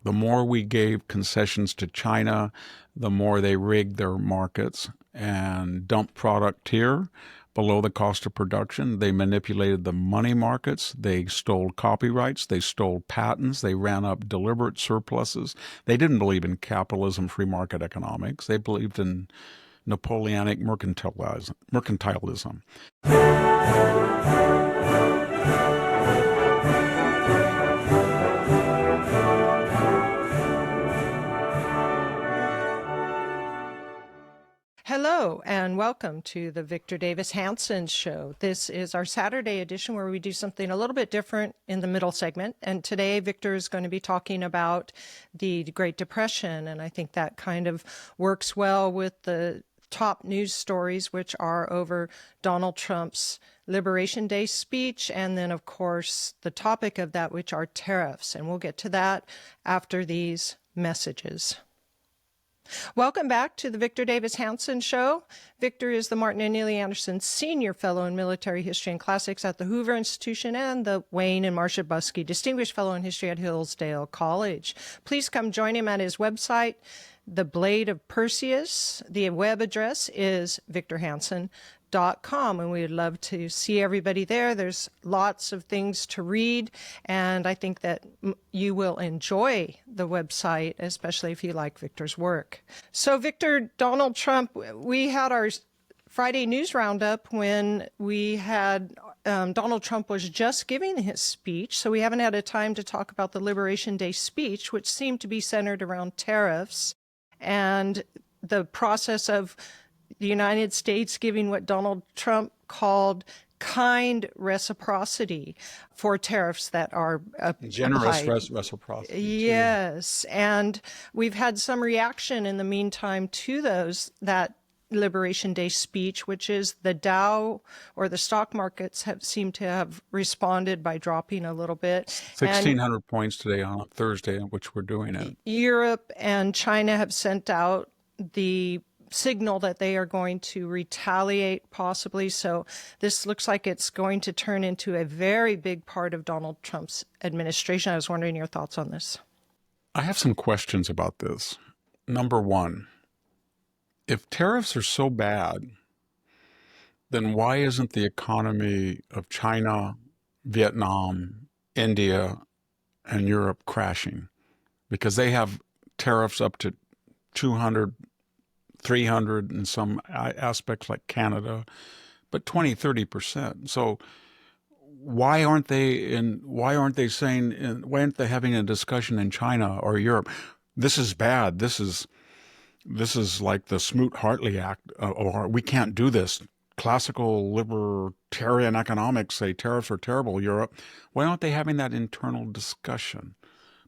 The more we gave concessions to China, the more they rigged their markets and dumped product here below the cost of production. They manipulated the money markets. They stole copyrights. They stole patents. They ran up deliberate surpluses. They didn't believe in capitalism, free market economics. They believed in Napoleonic mercantilism. Hello, and welcome to the Victor Davis Hanson Show. This is our Saturday edition where we do something a little bit different in the middle segment. And today, Victor is going to be talking about the Great Depression. And I think that kind of works well with the top news stories, which are over Donald Trump's Liberation Day speech. And then, of course, the topic of that, which are tariffs. And we'll get to that after these messages. Welcome back to the Victor Davis Hanson Show. Victor is the Martin and Neely Anderson Senior Fellow in Military History and Classics at the Hoover Institution and the Wayne and Marcia Buskey Distinguished Fellow in History at Hillsdale College. Please come join him at his website, The Blade of Perseus. The web address is victorhanson.com, and we'd love to see everybody there. There's lots of things to read, and I think that you will enjoy the website, especially if you like Victor's work. So, Victor, Donald Trump, we had our Friday news roundup when we had Donald Trump was just giving his speech, so we haven't had a time to talk about the Liberation Day speech, which seemed to be centered around tariffs and the process of the United States giving what Donald Trump called kind reciprocity for tariffs that are generous reciprocity. Yes, and we've had some reaction in the meantime to that Liberation Day speech, which is the Dow or the stock markets seemed to have responded by dropping a little bit. 1,600 points today on Thursday, in which we're doing it. Europe and China have sent out the signal that they are going to retaliate possibly. So this looks like it's going to turn into a very big part of Donald Trump's administration. I was wondering your thoughts on this. I have some questions about this. Number one, if tariffs are so bad, then why isn't the economy of China, Vietnam, India, and Europe crashing? Because they have tariffs up to 200, 300 in some aspects like Canada, but 20, 30%. So why aren't they having a discussion in China or Europe? This is bad. This is like the Smoot-Hartley Act, or we can't do this. Classical libertarian economics say tariffs are terrible, Europe. Why aren't they having that internal discussion?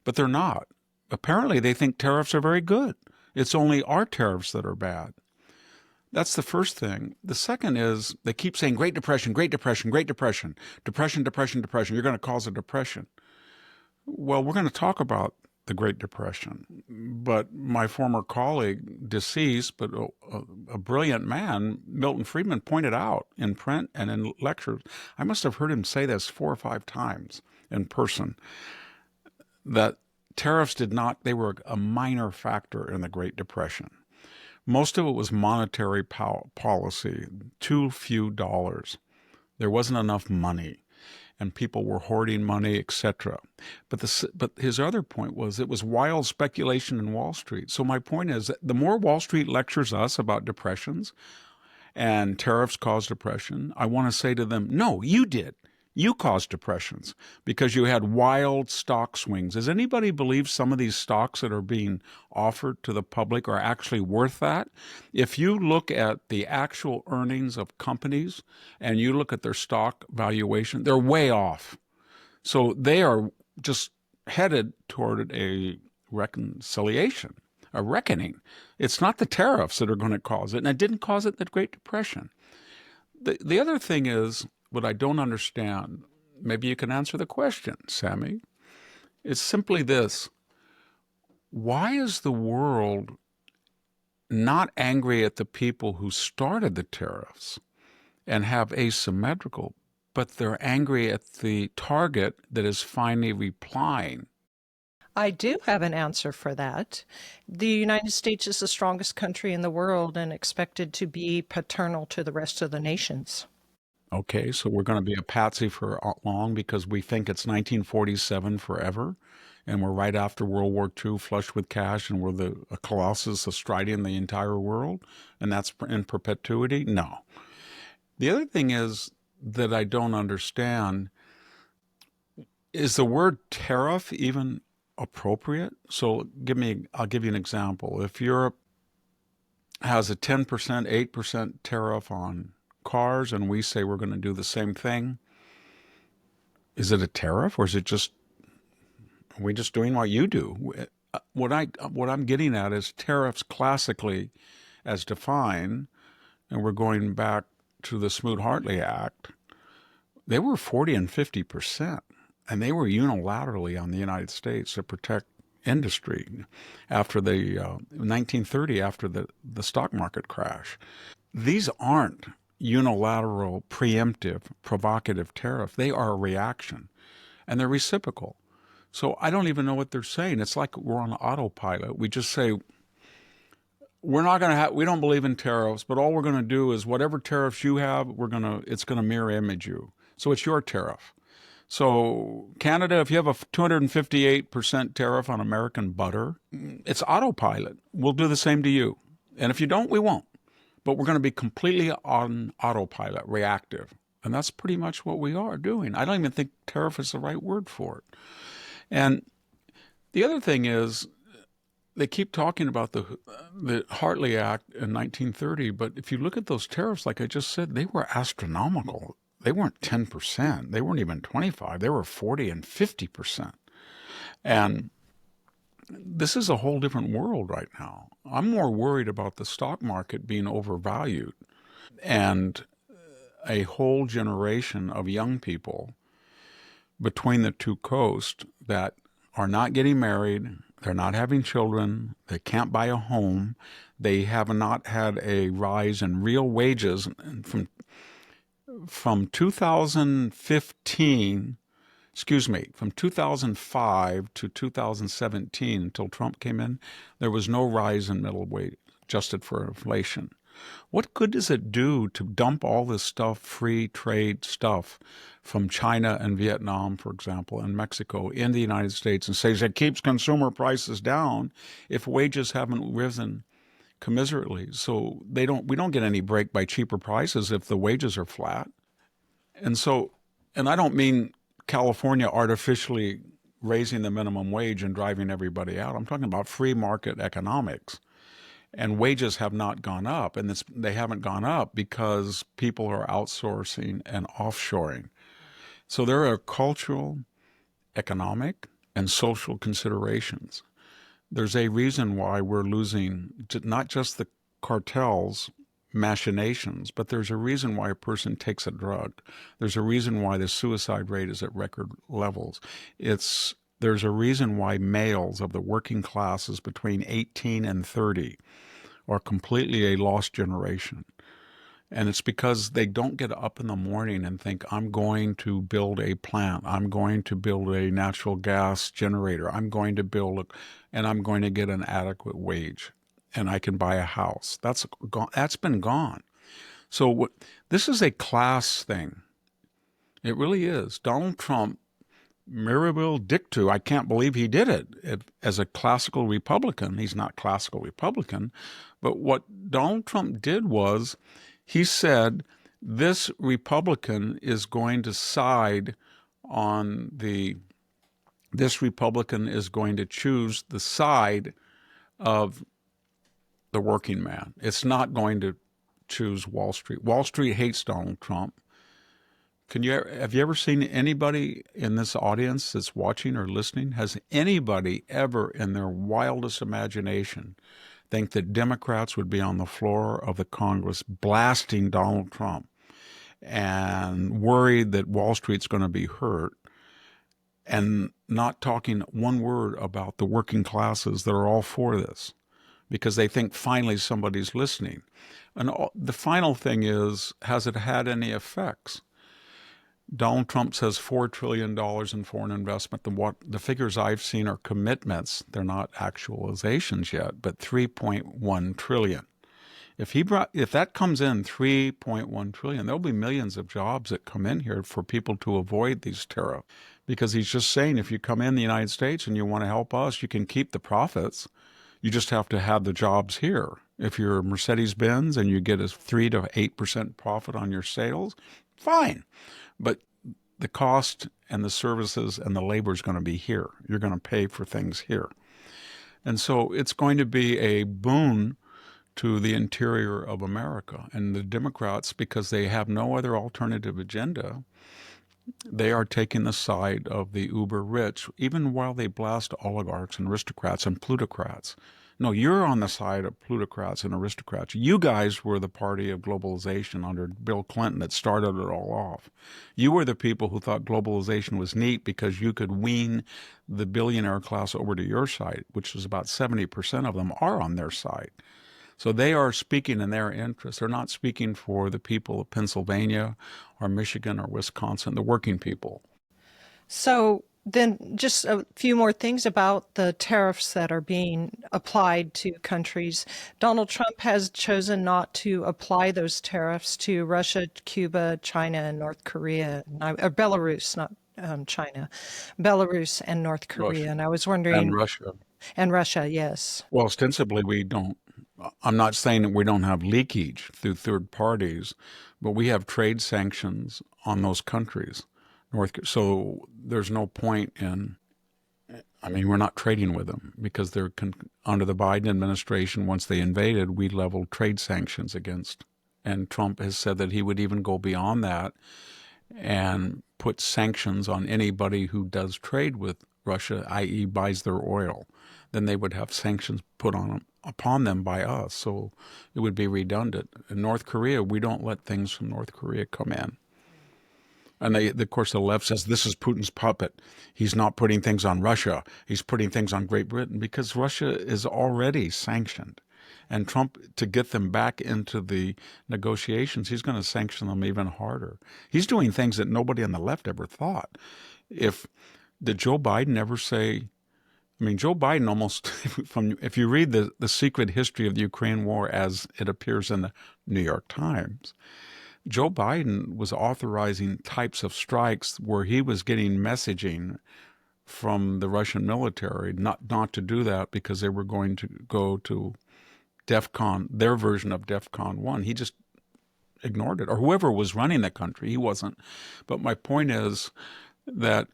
But they're not. Apparently, they think tariffs are very good. It's only our tariffs that are bad. That's the first thing. The second is they keep saying Great Depression, Great Depression, Great Depression, Depression, Depression, Depression. You're going to cause a depression. Well, we're going to talk about the Great Depression. But my former colleague, deceased, but a brilliant man, Milton Friedman, pointed out in print and in lectures, I must have heard him say this 4 or 5 times in person, that tariffs they were a minor factor in the Great Depression. Most of it was monetary policy, too few dollars. There wasn't enough money, and people were hoarding money, etc. But his other point was it was wild speculation in Wall Street. So my point is that the more Wall Street lectures us about depressions and tariffs cause depression, I want to say to them, no, you did. You caused depressions because you had wild stock swings. Does anybody believe some of these stocks that are being offered to the public are actually worth that? If you look at the actual earnings of companies and you look at their stock valuation, they're way off. So they are just headed toward a reconciliation, a reckoning. It's not the tariffs that are going to cause it, and it didn't cause it in the Great Depression. The other thing is, what I don't understand, maybe you can answer the question, Sami. It's simply this. Why is the world not angry at the people who started the tariffs and have asymmetrical, but they're angry at the target that is finally replying? I do have an answer for that. The United States is the strongest country in the world and expected to be paternal to the rest of the nations. Okay, so we're going to be a patsy for long because we think it's 1947 forever, and we're right after World War II, flush with cash, and we're a colossus striding the entire world, and that's in perpetuity? No. The other thing is that I don't understand is the word tariff even appropriate? So I'll give you an example. If Europe has a 10%, 8% tariff on cars, and we say we're going to do the same thing, is it a tariff, or is it just are we just doing what you do? What I'm getting at is tariffs classically, as defined, and we're going back to the Smoot-Hartley Act. They were 40 and 50%, and they were unilaterally on the United States to protect industry after the 1930, after the stock market crash. These aren't unilateral, preemptive, provocative tariff. They are a reaction, and they're reciprocal. So I don't even know what they're saying. It's like we're on autopilot. We just say, we're not going to have, we don't believe in tariffs, but all we're going to do is whatever tariffs you have, it's going to mirror image you. So it's your tariff. So Canada, if you have a 258% tariff on American butter, it's autopilot. We'll do the same to you. And if you don't, we won't. But we're going to be completely on autopilot, reactive. And that's pretty much what we are doing. I don't even think tariff is the right word for it. And the other thing is, they keep talking about the Hartley Act in 1930, but if you look at those tariffs, like I just said, they were astronomical. They weren't 10%. They weren't even 25. They were 40 and 50%. And this is a whole different world right now. I'm more worried about the stock market being overvalued and a whole generation of young people between the two coasts that are not getting married, they're not having children, they can't buy a home, they have not had a rise in real wages from 2015, from 2005 to 2017 until Trump came in, there was no rise in middle wage adjusted for inflation. What good does it do to dump all this stuff, free trade stuff, from China and Vietnam, for example, and Mexico in the United States and say it keeps consumer prices down if wages haven't risen commiserately? So we don't get any break by cheaper prices if the wages are flat. And I don't mean California artificially raising the minimum wage and driving everybody out. I'm talking about free market economics. And wages have not gone up, and they haven't gone up because people are outsourcing and offshoring. So there are cultural, economic, and social considerations. There's a reason why we're losing not just the cartels, machinations, but there's a reason why a person takes a drug. There's a reason why the suicide rate is at record levels. There's a reason why males of the working classes between 18 and 30 are completely a lost generation. And it's because they don't get up in the morning and think, I'm going to build a plant, I'm going to build a natural gas generator, I'm going to and I'm going to get an adequate wage, and I can buy a house. That's been gone. So this is a class thing. It really is. Donald Trump, mirabile dictu, I can't believe he did it. As a classical Republican, he's not classical Republican, but what Donald Trump did was he said this Republican is going to choose the side of the working man. It's not going to choose Wall Street. Wall Street hates Donald Trump. Have you ever seen anybody in this audience that's watching or listening? Has anybody ever in their wildest imagination think that Democrats would be on the floor of the Congress blasting Donald Trump and worried that Wall Street's going to be hurt and not talking one word about the working classes that are all for this because they think finally somebody's listening? And the final thing is, has it had any effects? Donald Trump says $4 trillion in foreign investment. The figures I've seen are commitments. They're not actualizations yet, but 3.1 trillion. If that comes in 3.1 trillion, there'll be millions of jobs that come in here for people to avoid these tariffs. Because he's just saying if you come in the United States and you want to help us, you can keep the profits. You just have to have the jobs here. If you're Mercedes-Benz and you get a 3 to 8% profit on your sales, fine. But the cost and the services and the labor is going to be here. You're going to pay for things here. And so it's going to be a boon to the interior of America. And the Democrats, because they have no other alternative agenda, they are taking the side of the uber rich, even while they blast oligarchs and aristocrats and plutocrats. No, you're on the side of plutocrats and aristocrats. You guys were the party of globalization under Bill Clinton that started it all off. You were the people who thought globalization was neat because you could wean the billionaire class over to your side, which is about 70% of them are on their side. So they are speaking in their interest. They're not speaking for the people of Pennsylvania or Michigan or Wisconsin, the working people. So then just a few more things about the tariffs that are being applied to countries. Donald Trump has chosen not to apply those tariffs to Russia, Cuba, China, and North Korea, or Belarus, not China, Belarus and North Korea. Russia. And I was And wondering, Russia. and Russia, yes. Well, ostensibly, we don't. I'm not saying that we don't have leakage through third parties, but we have trade sanctions on those countries. So there's no point in, I mean, we're not trading with them because they're under the Biden administration, once they invaded, we leveled trade sanctions against. And Trump has said that he would even go beyond that and put sanctions on anybody who does trade with Russia, i.e. buys their oil. Then they would have sanctions put upon them by us. So it would be redundant. In North Korea, we don't let things from North Korea come in. And of course, the left says this is Putin's puppet. He's not putting things on Russia. He's putting things on Great Britain because Russia is already sanctioned. And Trump, to get them back into the negotiations, he's going to sanction them even harder. He's doing things that nobody on the left ever thought. Did Joe Biden ever say, I mean, Joe Biden almost, if you read the secret history of the Ukraine war as it appears in the New York Times, Joe Biden was authorizing types of strikes where he was getting messaging from the Russian military not to do that because they were going to go to DEFCON, their version of DEFCON 1. He just ignored it. Or whoever was running the country, he wasn't. But my point is that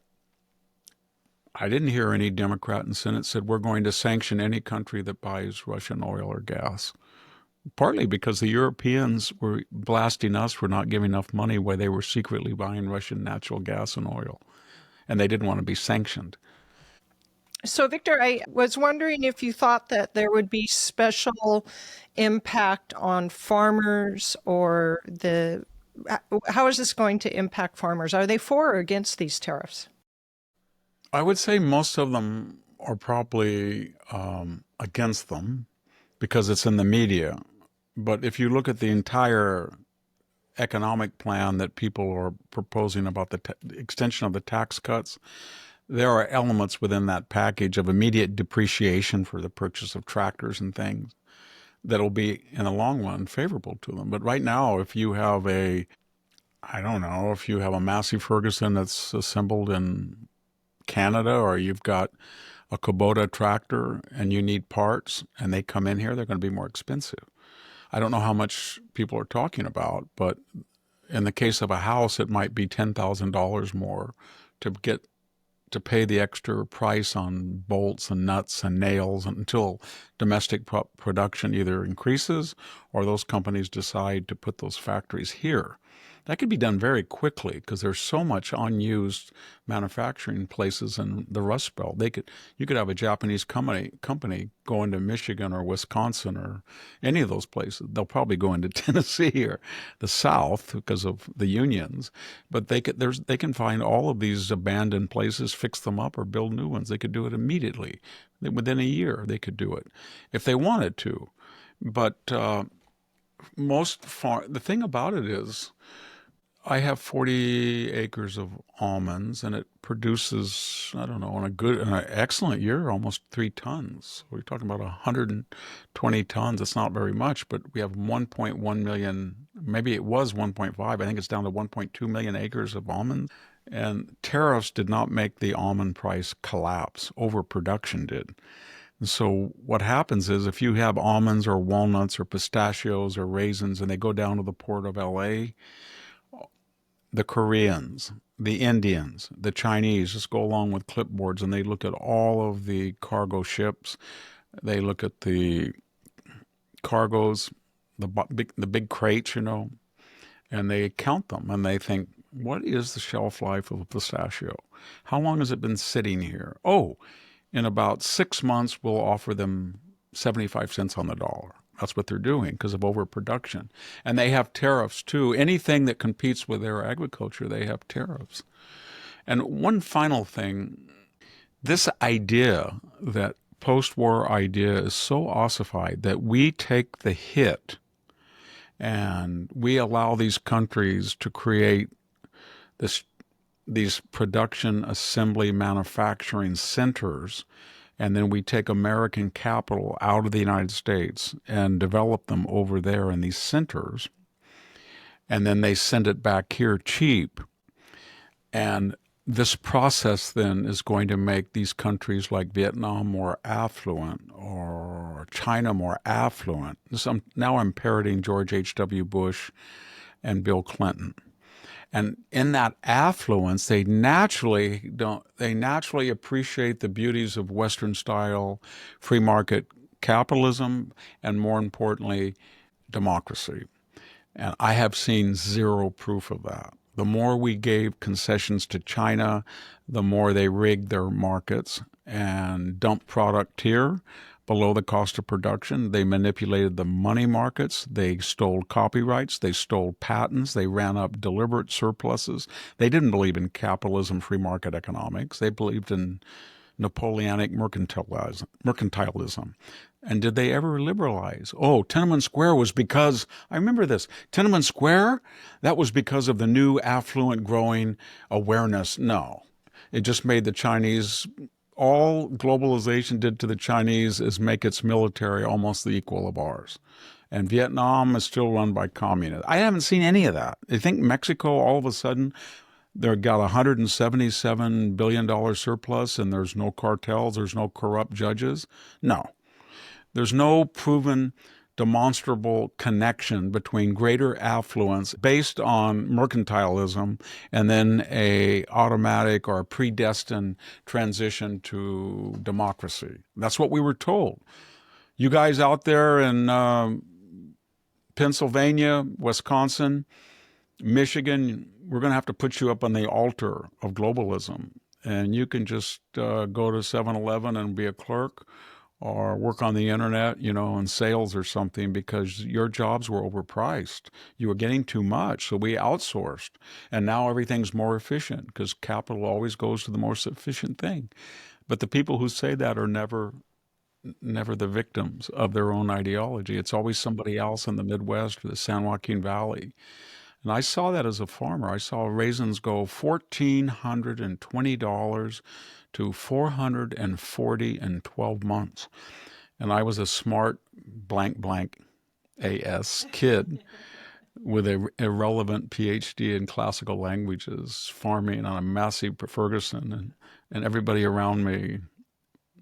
I didn't hear any Democrat in the Senate said we're going to sanction any country that buys Russian oil or gas. Partly because the Europeans were blasting us for not giving enough money while they were secretly buying Russian natural gas and oil. And they didn't want to be sanctioned. So, Victor, I was wondering if you thought that there would be special impact on farmers or how is this going to impact farmers? Are they for or against these tariffs? I would say most of them are probably against them because it's in the media. But if you look at the entire economic plan that people are proposing about the extension of the tax cuts, there are elements within that package of immediate depreciation for the purchase of tractors and things that'll be, in the long run, favorable to them. But right now, if you have a Massey Ferguson that's assembled in Canada, or you've got a Kubota tractor and you need parts and they come in here, they're going to be more expensive. I don't know how much people are talking about, but in the case of a house, it might be $10,000 more to pay the extra price on bolts and nuts and nails until domestic production either increases or those companies decide to put those factories here. That could be done very quickly because there's so much unused manufacturing places in the Rust Belt. You could have a Japanese company go into Michigan or Wisconsin or any of those places. They'll probably go into Tennessee or the South because of the unions, but they can find all of these abandoned places, fix them up, or build new ones. They could do it immediately. Within a year, they could do it if they wanted to. But the thing about it is, I have 40 acres of almonds, and it produces, I don't know, on an excellent year, almost 3 tons. We're talking about 120 tons. It's not very much, but we have 1.1 million, maybe it was 1.5. I think it's down to 1.2 million acres of almonds. And tariffs did not make the almond price collapse. Overproduction did. And so what happens is if you have almonds or walnuts or pistachios or raisins and they go down to the port of LA, the Koreans, the Indians, the Chinese just go along with clipboards and they look at all of the cargo ships. They look at the cargoes, the big crates, and they count them and they think, what is the shelf life of a pistachio? How long has it been sitting here? Oh, in about 6 months, we'll offer them 75 cents on the dollar. That's what they're doing because of overproduction. And they have tariffs too. Anything that competes with their agriculture, they have tariffs. And one final thing, this idea, that post-war idea, is so ossified that we take the hit and we allow these countries to create these production, assembly, manufacturing centers, and then we take American capital out of the United States and develop them over there in these centers, and then they send it back here cheap. And this process then is going to make these countries like Vietnam more affluent or China more affluent. Now I'm parroting George H.W. Bush and Bill Clinton. And in that affluence, they naturally appreciate the beauties of Western style free market capitalism and, more importantly, democracy. And I have seen zero proof of that. The more we gave concessions to China, the more they rigged their markets and dumped product here below the cost of production. They manipulated the money markets. They stole copyrights. They stole patents. They ran up deliberate surpluses. They didn't believe in capitalism, free market economics. They believed in Napoleonic mercantilism. And did they ever liberalize? Oh, Tiananmen Square was because, I remember this, Tiananmen Square, that was because of the new affluent growing awareness. No, it just made the Chinese, all globalization did to the Chinese is make its military almost the equal of ours. And Vietnam is still run by communists. I haven't seen any of that. I think Mexico, all of a sudden, they've got a $177 billion surplus and there's no cartels, there's no corrupt judges. No. There's no proven demonstrable connection between greater affluence based on mercantilism and then a automatic or a predestined transition to democracy. That's what we were told. You guys out there in Pennsylvania, Wisconsin, Michigan, we're going to have to put you up on the altar of globalism. And you can just go to 7-Eleven and be a clerk or work on the internet, in sales or something, because your jobs were overpriced. You were getting too much, so we outsourced. And now everything's more efficient because capital always goes to the most efficient thing. But the people who say that are never the victims of their own ideology. It's always somebody else in the Midwest or the San Joaquin Valley. And I saw that as a farmer. I saw raisins go $1,420 to $440 in 12 months. And I was a smart blank AS kid with an irrelevant PhD in classical languages, farming on a massive Ferguson. And everybody around me,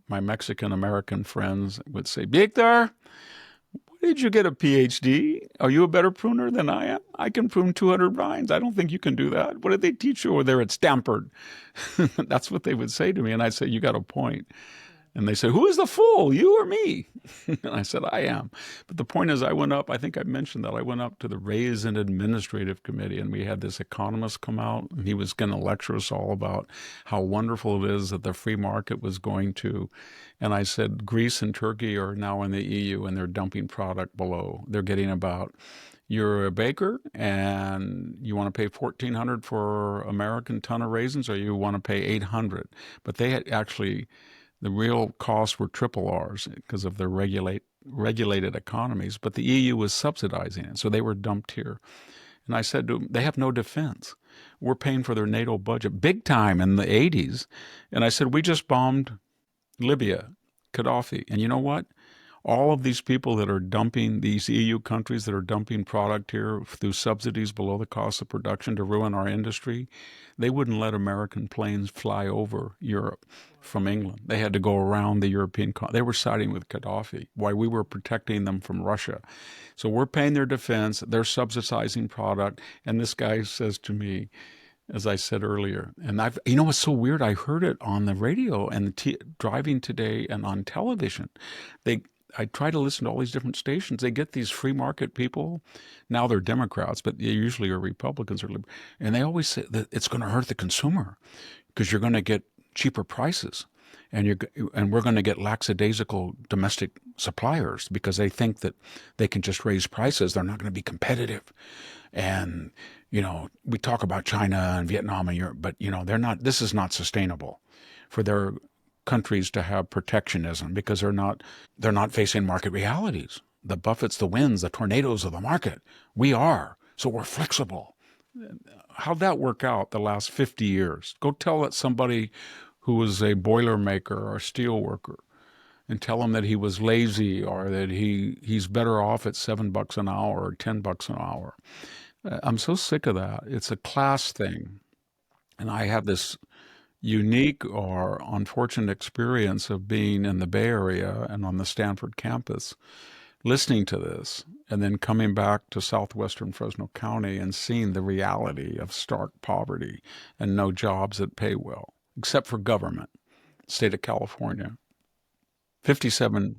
my Mexican-American friends, would say, Victor, did you get a PhD? Are you a better pruner than I am? I can prune 200 vines. I don't think you can do that. What did they teach you over there at Stanford? That's what they would say to me. And I'd say, you got a point. And they say, who is the fool, you or me? And I said, I am. But the point is, I went up, I think I mentioned that, I went up to the Raisin Administrative Committee, and we had this economist come out, and he was going to lecture us all about how wonderful it is that the free market was going to. And I said, Greece and Turkey are now in the EU, and they're dumping product below. They're getting about, you're a baker, and you want to pay $1,400 for American ton of raisins, or you want to pay $800. But they had actually... the real costs were triple ours because of their regulated economies, but the EU was subsidizing it, so they were dumped here. And I said to them, they have no defense. We're paying for their NATO budget big time in the 80s. And I said, we just bombed Libya, Gaddafi. And you know what? All of these people that are dumping, these EU countries that are dumping product here through subsidies below the cost of production to ruin our industry, they wouldn't let American planes fly over Europe from England. They had to go around the European. They were siding with Gaddafi while we were protecting them from Russia. So we're paying their defense. They're subsidizing product. And this guy says to me, as I said earlier, and what's so weird? I heard it on the radio and driving today and on television. I try to listen to all these different stations. They get these free market people. Now they're Democrats, but they usually are Republicans or and they always say that it's going to hurt the consumer because you're going to get cheaper prices, and we're going to get lackadaisical domestic suppliers because they think that they can just raise prices. They're not going to be competitive, and we talk about China and Vietnam and Europe, but they're not. This is not sustainable for their countries to have protectionism because they're not facing market realities. The Buffetts, the winds, the tornadoes of the market. We are. So we're flexible. How'd that work out the last 50 years? Go tell it somebody who was a boiler maker or a steel worker and tell him that he was lazy or that he's better off at $7 an hour or $10 an hour. I'm so sick of that. It's a class thing. And I have this unique or unfortunate experience of being in the Bay Area and on the Stanford campus, listening to this, and then coming back to southwestern Fresno County and seeing the reality of stark poverty and no jobs that pay well, except for government. State of California, $57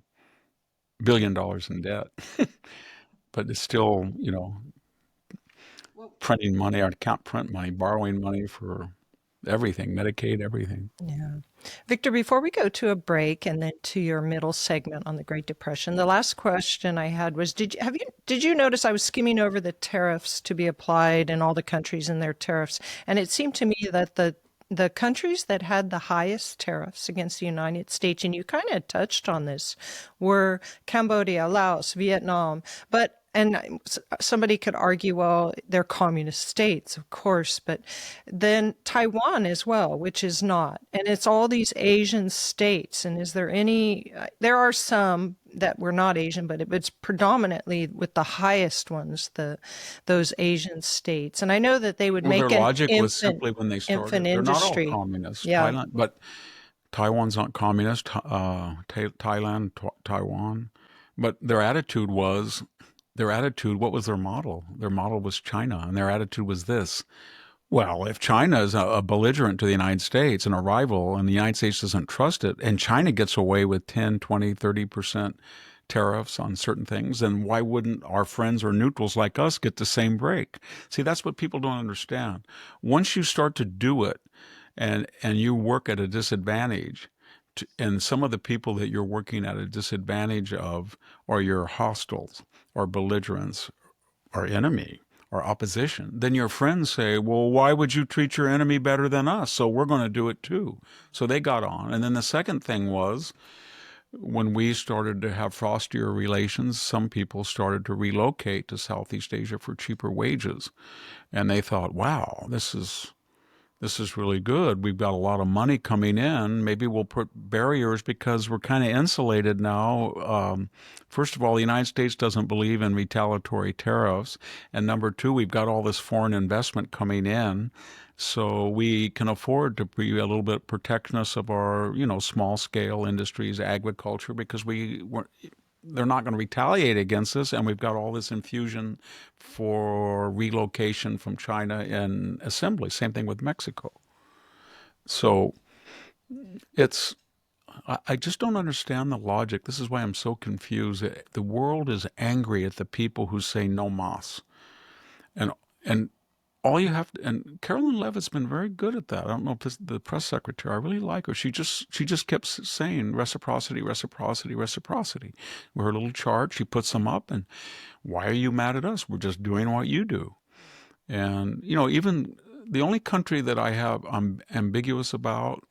billion in debt, but it's still, printing money. I can't print money, borrowing money for everything, Medicaid, everything. Yeah. Victor, before we go to a break and then to your middle segment on the Great Depression, the last question I had was, did you notice I was skimming over the tariffs to be applied in all the countries and their tariffs, and it seemed to me that the countries that had the highest tariffs against the United States, and you kind of touched on this, were Cambodia, Laos, Vietnam, and somebody could argue, well, they're communist states, of course, but then Taiwan as well, which is not. And it's all these Asian states. And is there there are some that were not Asian, but it's predominantly with the highest ones, those Asian states. And I know that they would make their an logic was simply when they started, infant they're not all industry. communist. Yeah. Thailand, but Taiwan's not communist. Thailand, Taiwan, but their attitude, what was their model? Their model was China, and their attitude was this. Well, if China is a belligerent to the United States and a rival, and the United States doesn't trust it, and China gets away with 10, 20, 30% tariffs on certain things, then why wouldn't our friends or neutrals like us get the same break? See, that's what people don't understand. Once you start to do it and you work at a disadvantage, and some of the people that you're working at a disadvantage of are your hostiles or belligerents or enemy or opposition, then your friends say, well, why would you treat your enemy better than us? So we're going to do it too. So they got on. And then the second thing was, when we started to have frostier relations, some people started to relocate to Southeast Asia for cheaper wages. And they thought, wow, this is really good. We've got a lot of money coming in. Maybe we'll put barriers because we're kind of insulated now. First of all, the United States doesn't believe in retaliatory tariffs. And number two, we've got all this foreign investment coming in. So we can afford to be a little bit protectionist of our, small scale industries, agriculture, because they're not going to retaliate against us, and we've got all this infusion for relocation from China and assembly. Same thing with Mexico. So I just don't understand the logic. This is why I'm so confused. The world is angry at the people who say no mas. And all you have to, and Carolyn Levitt's been very good at that. I don't know if this, the press secretary, I really like her. She just kept saying reciprocity, reciprocity, reciprocity. With her little chart, she puts them up, and why are you mad at us? We're just doing what you do. And, even the only country that I'm ambiguous about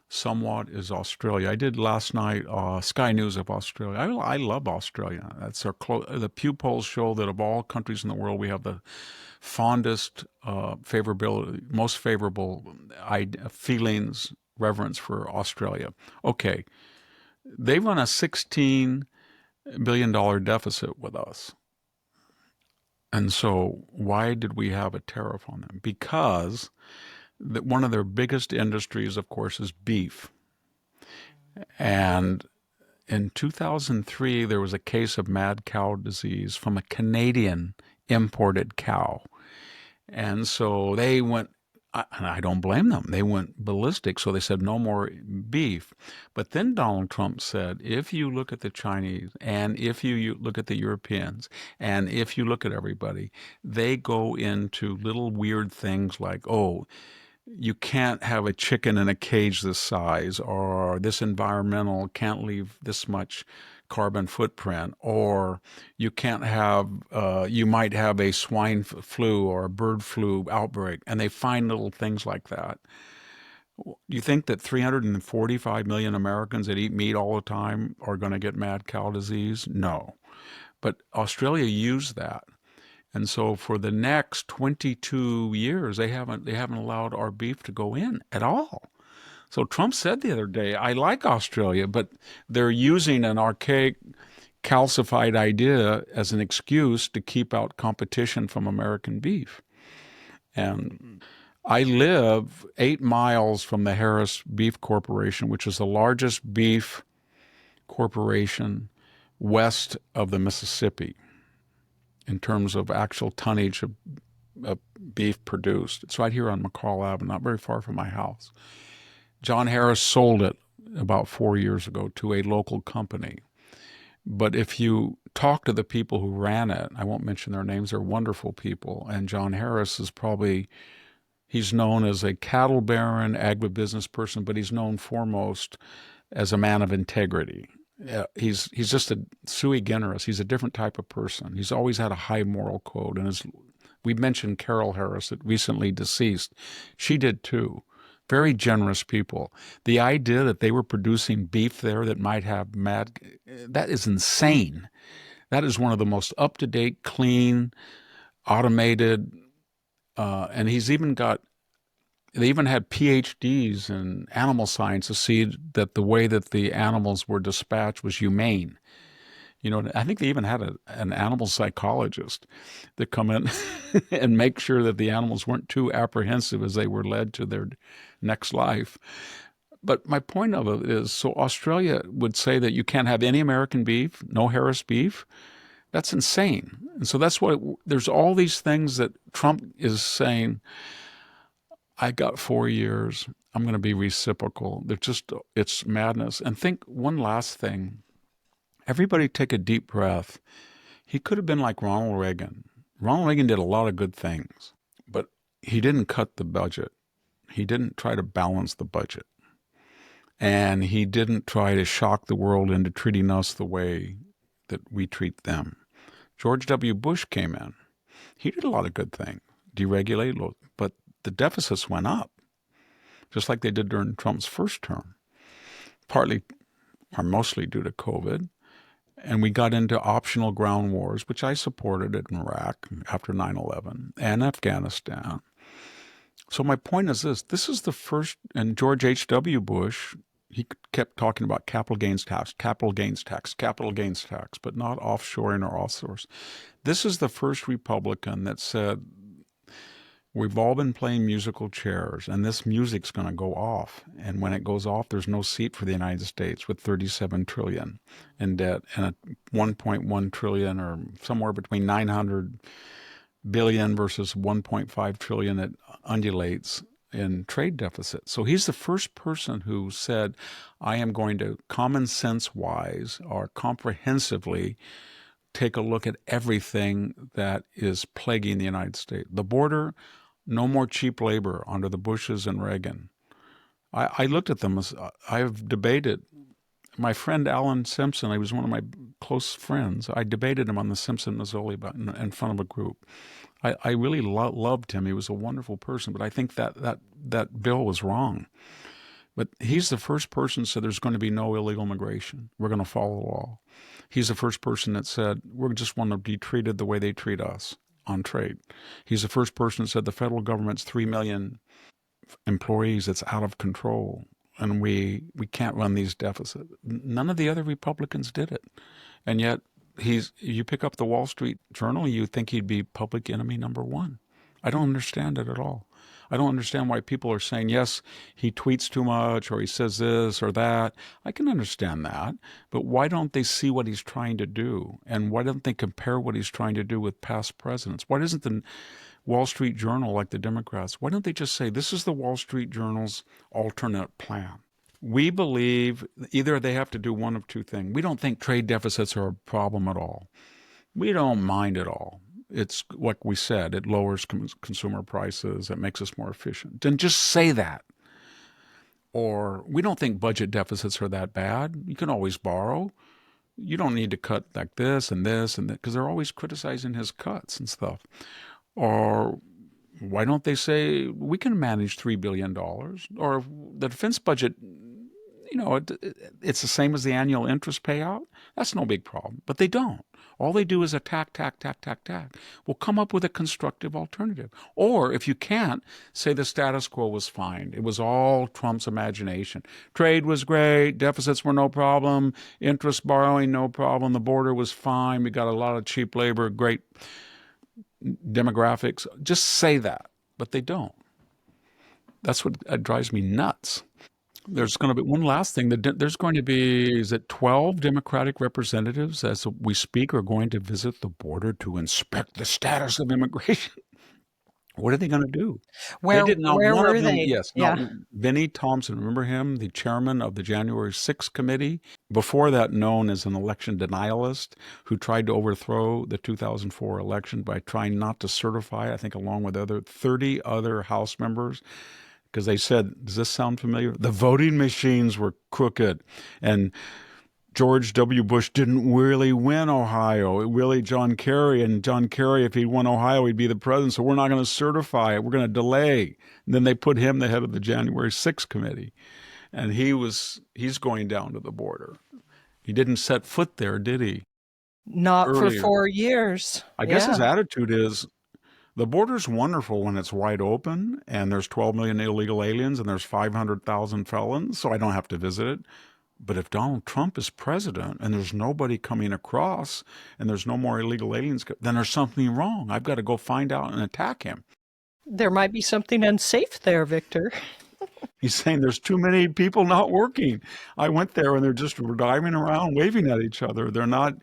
somewhat is Australia. I did last night Sky News of Australia. I love Australia. That's the Pew polls show that of all countries in the world, we have the fondest favorability, most favorable feelings, reverence for Australia. Okay, they run a $16 billion deficit with us. And so why did we have a tariff on them? Because one of their biggest industries, of course, is beef. And in 2003, there was a case of mad cow disease from a Canadian imported cow. And so they went, and I don't blame them, they went ballistic. So they said no more beef. But then Donald Trump said, if you look at the Chinese and if you look at the Europeans and if you look at everybody, they go into little weird things like, oh, you can't have a chicken in a cage this size, or this environmental can't leave this much carbon footprint, or you can't have, you might have a swine flu or a bird flu outbreak, and they find little things like that. Do you think that 345 million Americans that eat meat all the time are going to get mad cow disease? No. But Australia used that. And so for the next 22 years, they haven't allowed our beef to go in at all. So Trump said the other day, I like Australia, but they're using an archaic, calcified idea as an excuse to keep out competition from American beef. And I live 8 miles from the Harris Beef Corporation, which is the largest beef corporation west of the Mississippi in terms of actual tonnage of beef produced. It's right here on McCall Avenue, not very far from my house. John Harris sold it about 4 years ago to a local company. But if you talk to the people who ran it, I won't mention their names, they're wonderful people. And John Harris is he's known as a cattle baron, agribusiness person, but he's known foremost as a man of integrity. He's just a sui generis. He's a different type of person. He's always had a high moral code. And we mentioned Carol Harris, that recently deceased. She did too. Very generous people. The idea that they were producing beef there that might have that is insane. That is one of the most up-to-date, clean, automated, and they even had PhDs in animal science to see that the way that the animals were dispatched was humane. You know, I think they even had an animal psychologist that come in and make sure that the animals weren't too apprehensive as they were led to their next life. But my point of it is, so Australia would say that you can't have any American beef, no Harris beef. That's insane. And so that's why there's all these things that Trump is saying, I got 4 years, I'm going to be reciprocal. It's madness. And think one last thing. Everybody take a deep breath. He could have been like Ronald Reagan. Ronald Reagan did a lot of good things, but he didn't cut the budget. He didn't try to balance the budget. And he didn't try to shock the world into treating us the way that we treat them. George W. Bush came in. He did a lot of good things, deregulated, but the deficits went up, just like they did during Trump's first term, partly or mostly due to COVID. And we got into optional ground wars, which I supported in Iraq after 9/11 and Afghanistan. So my point is this is the first, and George H.W. Bush, he kept talking about capital gains tax, capital gains tax, capital gains tax, but not offshoring or offsource. This is the first Republican that said, we've all been playing musical chairs, and this music's going to go off. And when it goes off, there's no seat for the United States with $37 trillion in debt and a $1.1 trillion, or somewhere between $900 billion versus $1.5 trillion that undulates in trade deficit. So he's the first person who said, I am going to common sense wise or comprehensively take a look at everything that is plaguing the United States. The border, no more cheap labor under the Bushes and Reagan. I looked at them as I've debated. My friend Alan Simpson, he was one of my close friends. I debated him on the Simpson-Mazzoli in front of a group. I really loved him. He was a wonderful person, but I think that bill was wrong But he's the first person that said there's going to be no illegal immigration. We're going to follow the law. He's the first person that said we just want to be treated the way they treat us on trade. He's the first person that said the federal government's 3 million employees. It's out of control. And we can't run these deficits. None of the other Republicans did it. And yet you pick up the Wall Street Journal, you think he'd be public enemy number one. I don't understand it at all. I don't understand why people are saying, yes, he tweets too much or he says this or that. I can understand that. But why don't they see what he's trying to do? And why don't they compare what he's trying to do with past presidents? Why doesn't the Wall Street Journal, like the Democrats, why don't they just say, this is the Wall Street Journal's alternate plan? We believe either they have to do one of two things. We don't think trade deficits are a problem at all. We don't mind at all. It's like we said, it lowers consumer prices, it makes us more efficient. Then just say that. Or we don't think budget deficits are that bad. You can always borrow. You don't need to cut like this and this and that, because they're always criticizing his cuts and stuff. Or why don't they say we can manage $3 billion? Or the defense budget, it's the same as the annual interest payout. That's no big problem. But they don't. All they do is attack. Well, come up with a constructive alternative. Or if you can't, say the status quo was fine. It was all Trump's imagination. Trade was great. Deficits were no problem. Interest borrowing, no problem. The border was fine. We got a lot of cheap labor, great demographics. Just say that. But they don't. That's what drives me nuts. There's going to be one last thing. There's going to be, is it 12 Democratic representatives as we speak are going to visit the border to inspect the status of immigration? What are they going to do? They Where did not where one were of them. they? Yes, not Yeah. Vinnie Thompson. Remember him, the chairman of the January 6th committee, before that known as an election denialist, who tried to overthrow the 2004 election by trying not to certify, I think, along with 30 other House members, because they said, does this sound familiar? The voting machines were crooked. And George W. Bush didn't really win Ohio. It really John Kerry. And John Kerry, if he won Ohio, he'd be the president. So we're not going to certify it. We're going to delay. And then they put him the head of the January 6th committee. And he's going down to the border. He didn't set foot there, did he? Not for Earlier. 4 years. I guess his Yeah. attitude is, the border's wonderful when it's wide open and there's 12 million illegal aliens and there's 500,000 felons, so I don't have to visit it. But if Donald Trump is president and there's nobody coming across and there's no more illegal aliens, then there's something wrong. I've got to go find out and attack him. There might be something unsafe there, Victor. He's saying there's too many people not working. I went there and they're just driving around waving at each other. They're not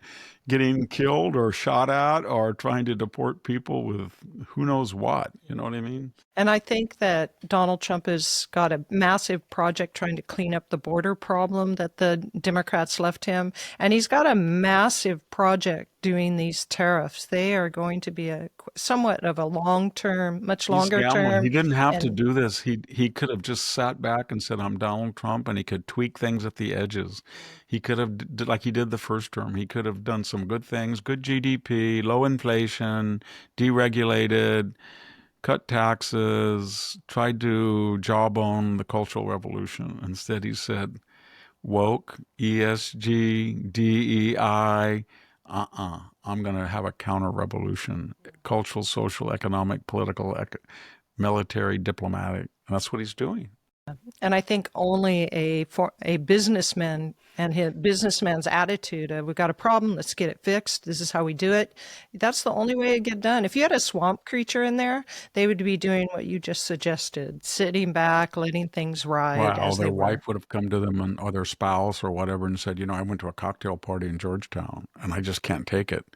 getting killed or shot at or trying to deport people with who knows what. You know what I mean? And I think that Donald Trump has got a massive project trying to clean up the border problem that the Democrats left him. And he's got a massive project doing these tariffs. They are going to be somewhat of a long-term, much longer term. He didn't have to And do this. He could have just sat back and said, I'm Donald Trump, and he could tweak things at the edges. He could have, like he did the first term, he could have done some good things, good GDP, low inflation, deregulated, cut taxes, tried to jawbone the Cultural Revolution. Instead, he said, woke, ESG, DEI, I'm going to have a counter-revolution, cultural, social, economic, political, military, diplomatic. And that's what he's doing. And I think only a businessman and his businessman's attitude of, we've got a problem, let's get it fixed, this is how we do it. That's the only way it get done. If you had a swamp creature in there, they would be doing what you just suggested, sitting back, letting things ride Wow, as they their were. wife would have come to them or their spouse or whatever and said, I went to a cocktail party in Georgetown and I just can't take it,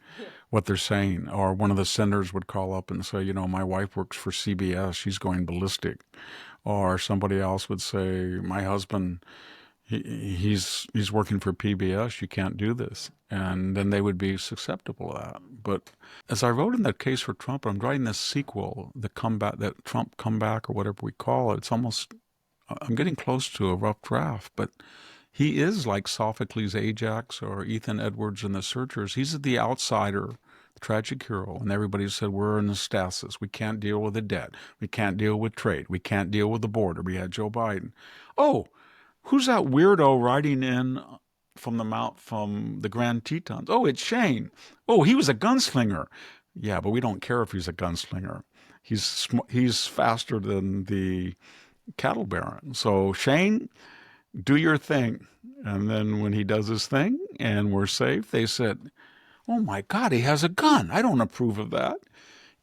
what they're saying. Or one of the senators would call up and say, my wife works for CBS, she's going ballistic. Or somebody else would say, my husband, he's working for PBS, you can't do this. And then they would be susceptible to that. But as I wrote in that case for Trump, I'm writing this sequel, the comeback, that Trump comeback or whatever we call it. It's almost, I'm getting close to a rough draft, but he is like Sophocles' Ajax or Ethan Edwards in The Searchers. He's the outsider, the tragic hero, and everybody said, we're in a stasis. We can't deal with the debt. We can't deal with trade. We can't deal with the border. We had Joe Biden. Oh, Who's that weirdo riding in from the Grand Tetons? Oh, it's Shane. Oh, he was a gunslinger. Yeah, but we don't care if he's a gunslinger. He's faster than the cattle baron. So Shane, do your thing. And then when he does his thing and we're safe, they said, "Oh my God, he has a gun. I don't approve of that."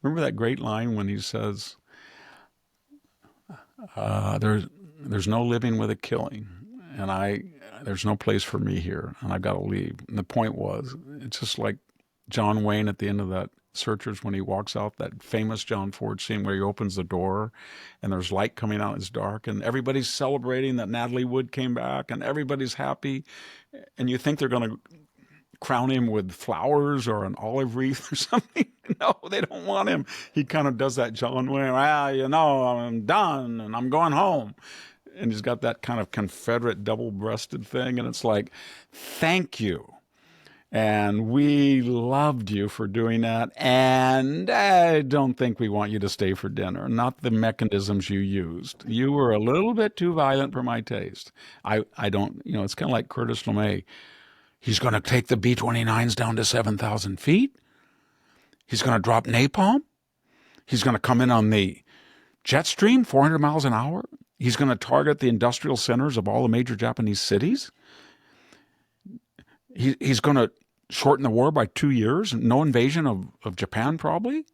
Remember that great line when he says, "There's no living with a killing, and there's no place for me here, and I've got to leave." And the point was, it's just like John Wayne at the end of that Searchers when he walks out, that famous John Ford scene where he opens the door and there's light coming out, it's dark, and everybody's celebrating that Natalie Wood came back and everybody's happy, and you think they're going to crown him with flowers or an olive wreath or something. No, they don't want him. He kind of does that John Wayne, "Well, I'm done and I'm going home." And he's got that kind of Confederate double-breasted thing, and it's like, thank you. And we loved you for doing that. And I don't think we want you to stay for dinner. Not the mechanisms you used. You were a little bit too violent for my taste. I don't, it's kind of like Curtis LeMay. He's going to take the B-29s down to 7,000 feet. He's going to drop napalm. He's going to come in on the jet stream, 400 miles an hour. He's going to target the industrial centers of all the major Japanese cities. He's going to shorten the war by 2 years. No invasion of Japan, probably.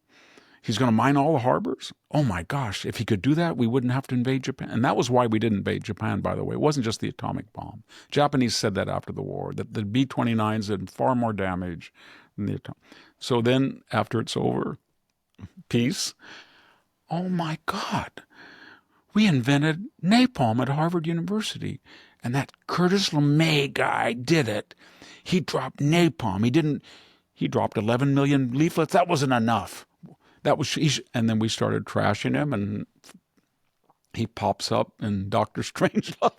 He's going to mine all the harbors. Oh my gosh, if he could do that, we wouldn't have to invade Japan. And that was why we didn't invade Japan, by the way. It wasn't just the atomic bomb. Japanese said that after the war, that the B-29s did far more damage than the atomic. So then, after it's over, peace. Oh my God, we invented napalm at Harvard University. And that Curtis LeMay guy did it. He dropped napalm. He dropped 11 million leaflets. That wasn't enough. And then we started trashing him, and he pops up in Doctor Strangelove,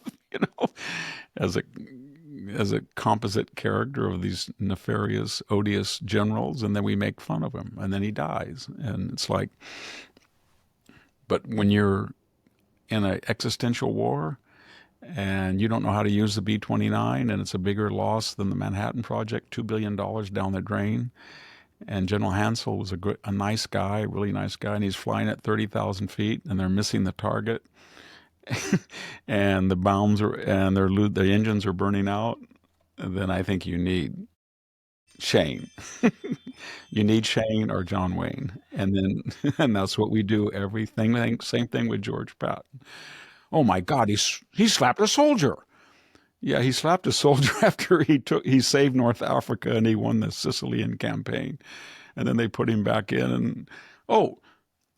as a composite character of these nefarious, odious generals, and then we make fun of him, and then he dies. And it's like, but when you're in an existential war and you don't know how to use the B-29, and it's a bigger loss than the Manhattan Project, $2 billion down the drain. And General Hansel was a nice guy, a really nice guy, and he's flying at 30,000 feet, and they're missing the target, and the engines are burning out. And then I think you need Shane. You need Shane or John Wayne, and that's what we do. Everything. Same thing with George Patton. Oh my God, he slapped a soldier. Yeah, he slapped a soldier after he saved North Africa and he won the Sicilian campaign. And then they put him back in and, oh,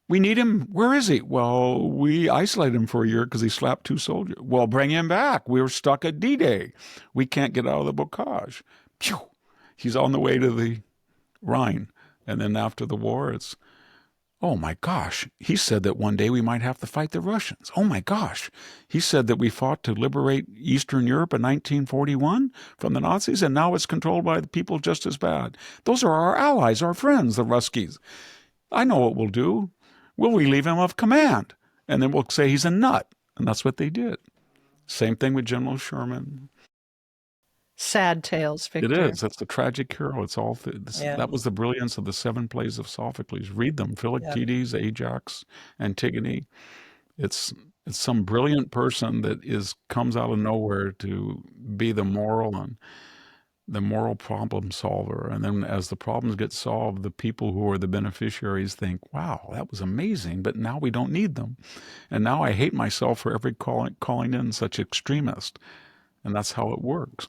we need him. Where is he? Well, we isolated him for a year because he slapped 2 soldiers. Well, bring him back. We were stuck at D-Day. We can't get out of the bocage. Pew! He's on the way to the Rhine. And then after the war, it's, oh my gosh, he said that one day we might have to fight the Russians. Oh my gosh, he said that we fought to liberate Eastern Europe in 1941 from the Nazis, and now it's controlled by the people just as bad. Those are our allies, our friends, the Ruskies. I know what we'll do. We'll relieve him of command, and then we'll say he's a nut. And that's what they did. Same thing with General Sherman. Sad tales, Victor. It is. That's the tragic hero. It's all Yeah. That was the brilliance of the 7 plays of Sophocles. Read them. Philoctetes, Ajax, Antigone. It's some brilliant person that comes out of nowhere to be the moral problem solver. And then as the problems get solved, the people who are the beneficiaries think, wow, that was amazing, but now we don't need them. And now I hate myself for every calling in such extremist. And that's how it works.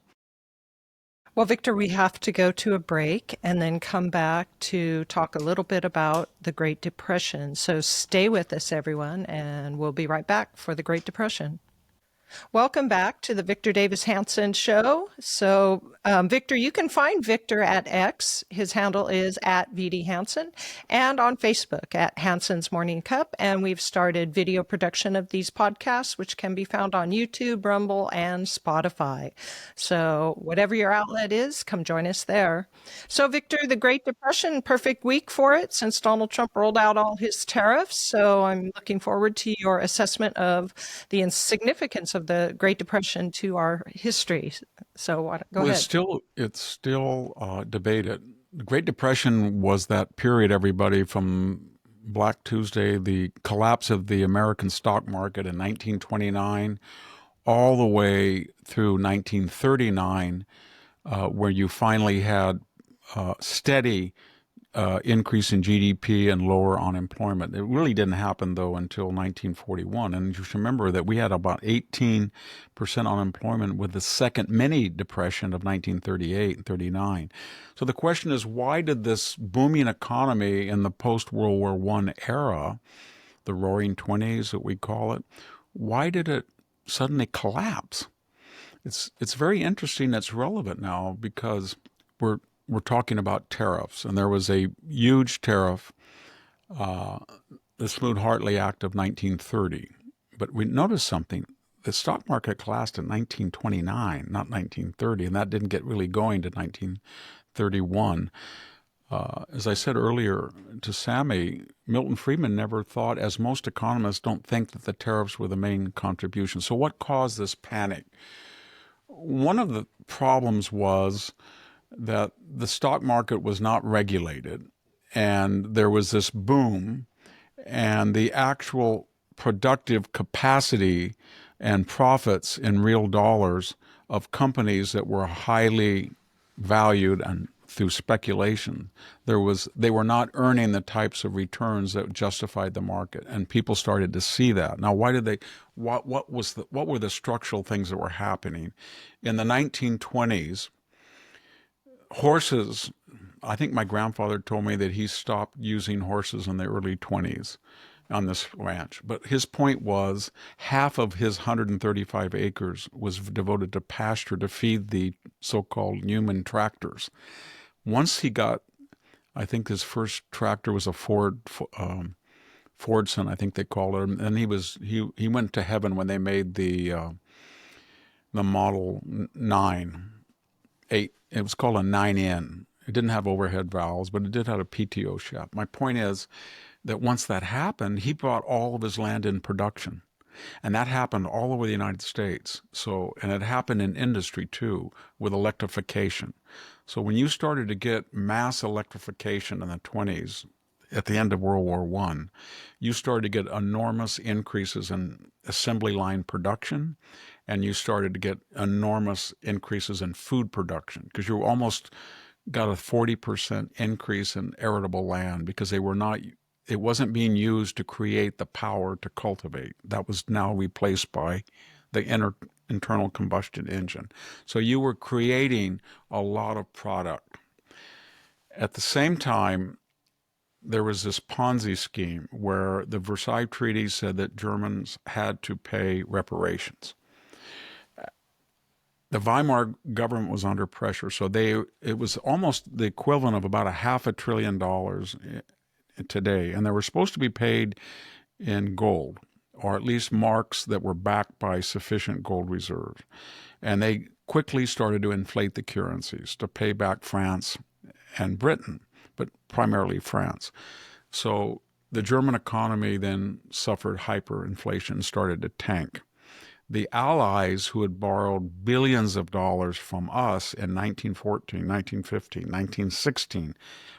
Well, Victor, we have to go to a break and then come back to talk a little bit about the Great Depression. So stay with us, everyone, and we'll be right back for the Great Depression. Welcome back to the Victor Davis Hanson Show. So, Victor, you can find Victor at X. His handle is at VD Hanson, and on Facebook at Hanson's Morning Cup. And we've started video production of these podcasts, which can be found on YouTube, Rumble, and Spotify. So whatever your outlet is, come join us there. So, Victor, the Great Depression, perfect week for it since Donald Trump rolled out all his tariffs. So I'm looking forward to your assessment of the insignificance of the Great Depression to our history. So go Well, ahead. it's still debated. The Great Depression was that period, everybody, from Black Tuesday, the collapse of the American stock market in 1929, all the way through 1939, where you finally had steady increase in GDP and lower unemployment. It really didn't happen, though, until 1941. And you should remember that we had about 18% unemployment with the second mini depression of 1938 and 39. So the question is, why did this booming economy in the post-World War I era, the Roaring Twenties that we call it, why did it suddenly collapse? It's very interesting. It's relevant now because we're talking about tariffs, and there was a huge tariff, the Smoot-Hartley Act of 1930. But we noticed something. The stock market collapsed in 1929, not 1930, and that didn't get really going to 1931. As I said earlier to Sami, Milton Friedman never thought, as most economists don't think, that the tariffs were the main contribution. So what caused this panic? One of the problems was that the stock market was not regulated, and there was this boom, and the actual productive capacity and profits in real dollars of companies that were highly valued and through speculation, they were not earning the types of returns that justified the market, and people started to see that. Now, why did they? What were the structural things that were happening in the 1920s? Horses, I think my grandfather told me that he stopped using horses in the early 20s on this ranch. But his point was half of his 135 acres was devoted to pasture to feed the so-called human tractors. Once he got, I think his first tractor was a Fordson, I think they called it, and he went to heaven when they made the Model 9. 8. It was called a 9N. It didn't have overhead valves, but it did have a PTO shaft. My point is that once that happened, he brought all of his land in production. And that happened all over the United States. And it happened in industry too, with electrification. So when you started to get mass electrification in the 20s, at the end of World War I, you started to get enormous increases in assembly line production, and you started to get enormous increases in food production because you almost got a 40% increase in arable land because it wasn't being used to create the power to cultivate. That was now replaced by the internal combustion engine. So you were creating a lot of product. At the same time, there was this Ponzi scheme where the Versailles Treaty said that Germans had to pay reparations. The Weimar government was under pressure, so it was almost the equivalent of about $500 billion today, and they were supposed to be paid in gold, or at least marks that were backed by sufficient gold reserves. And they quickly started to inflate the currencies to pay back France and Britain, but primarily France. So the German economy then suffered hyperinflation and started to tank. The Allies, who had borrowed billions of dollars from us in 1914, 1915, 1916,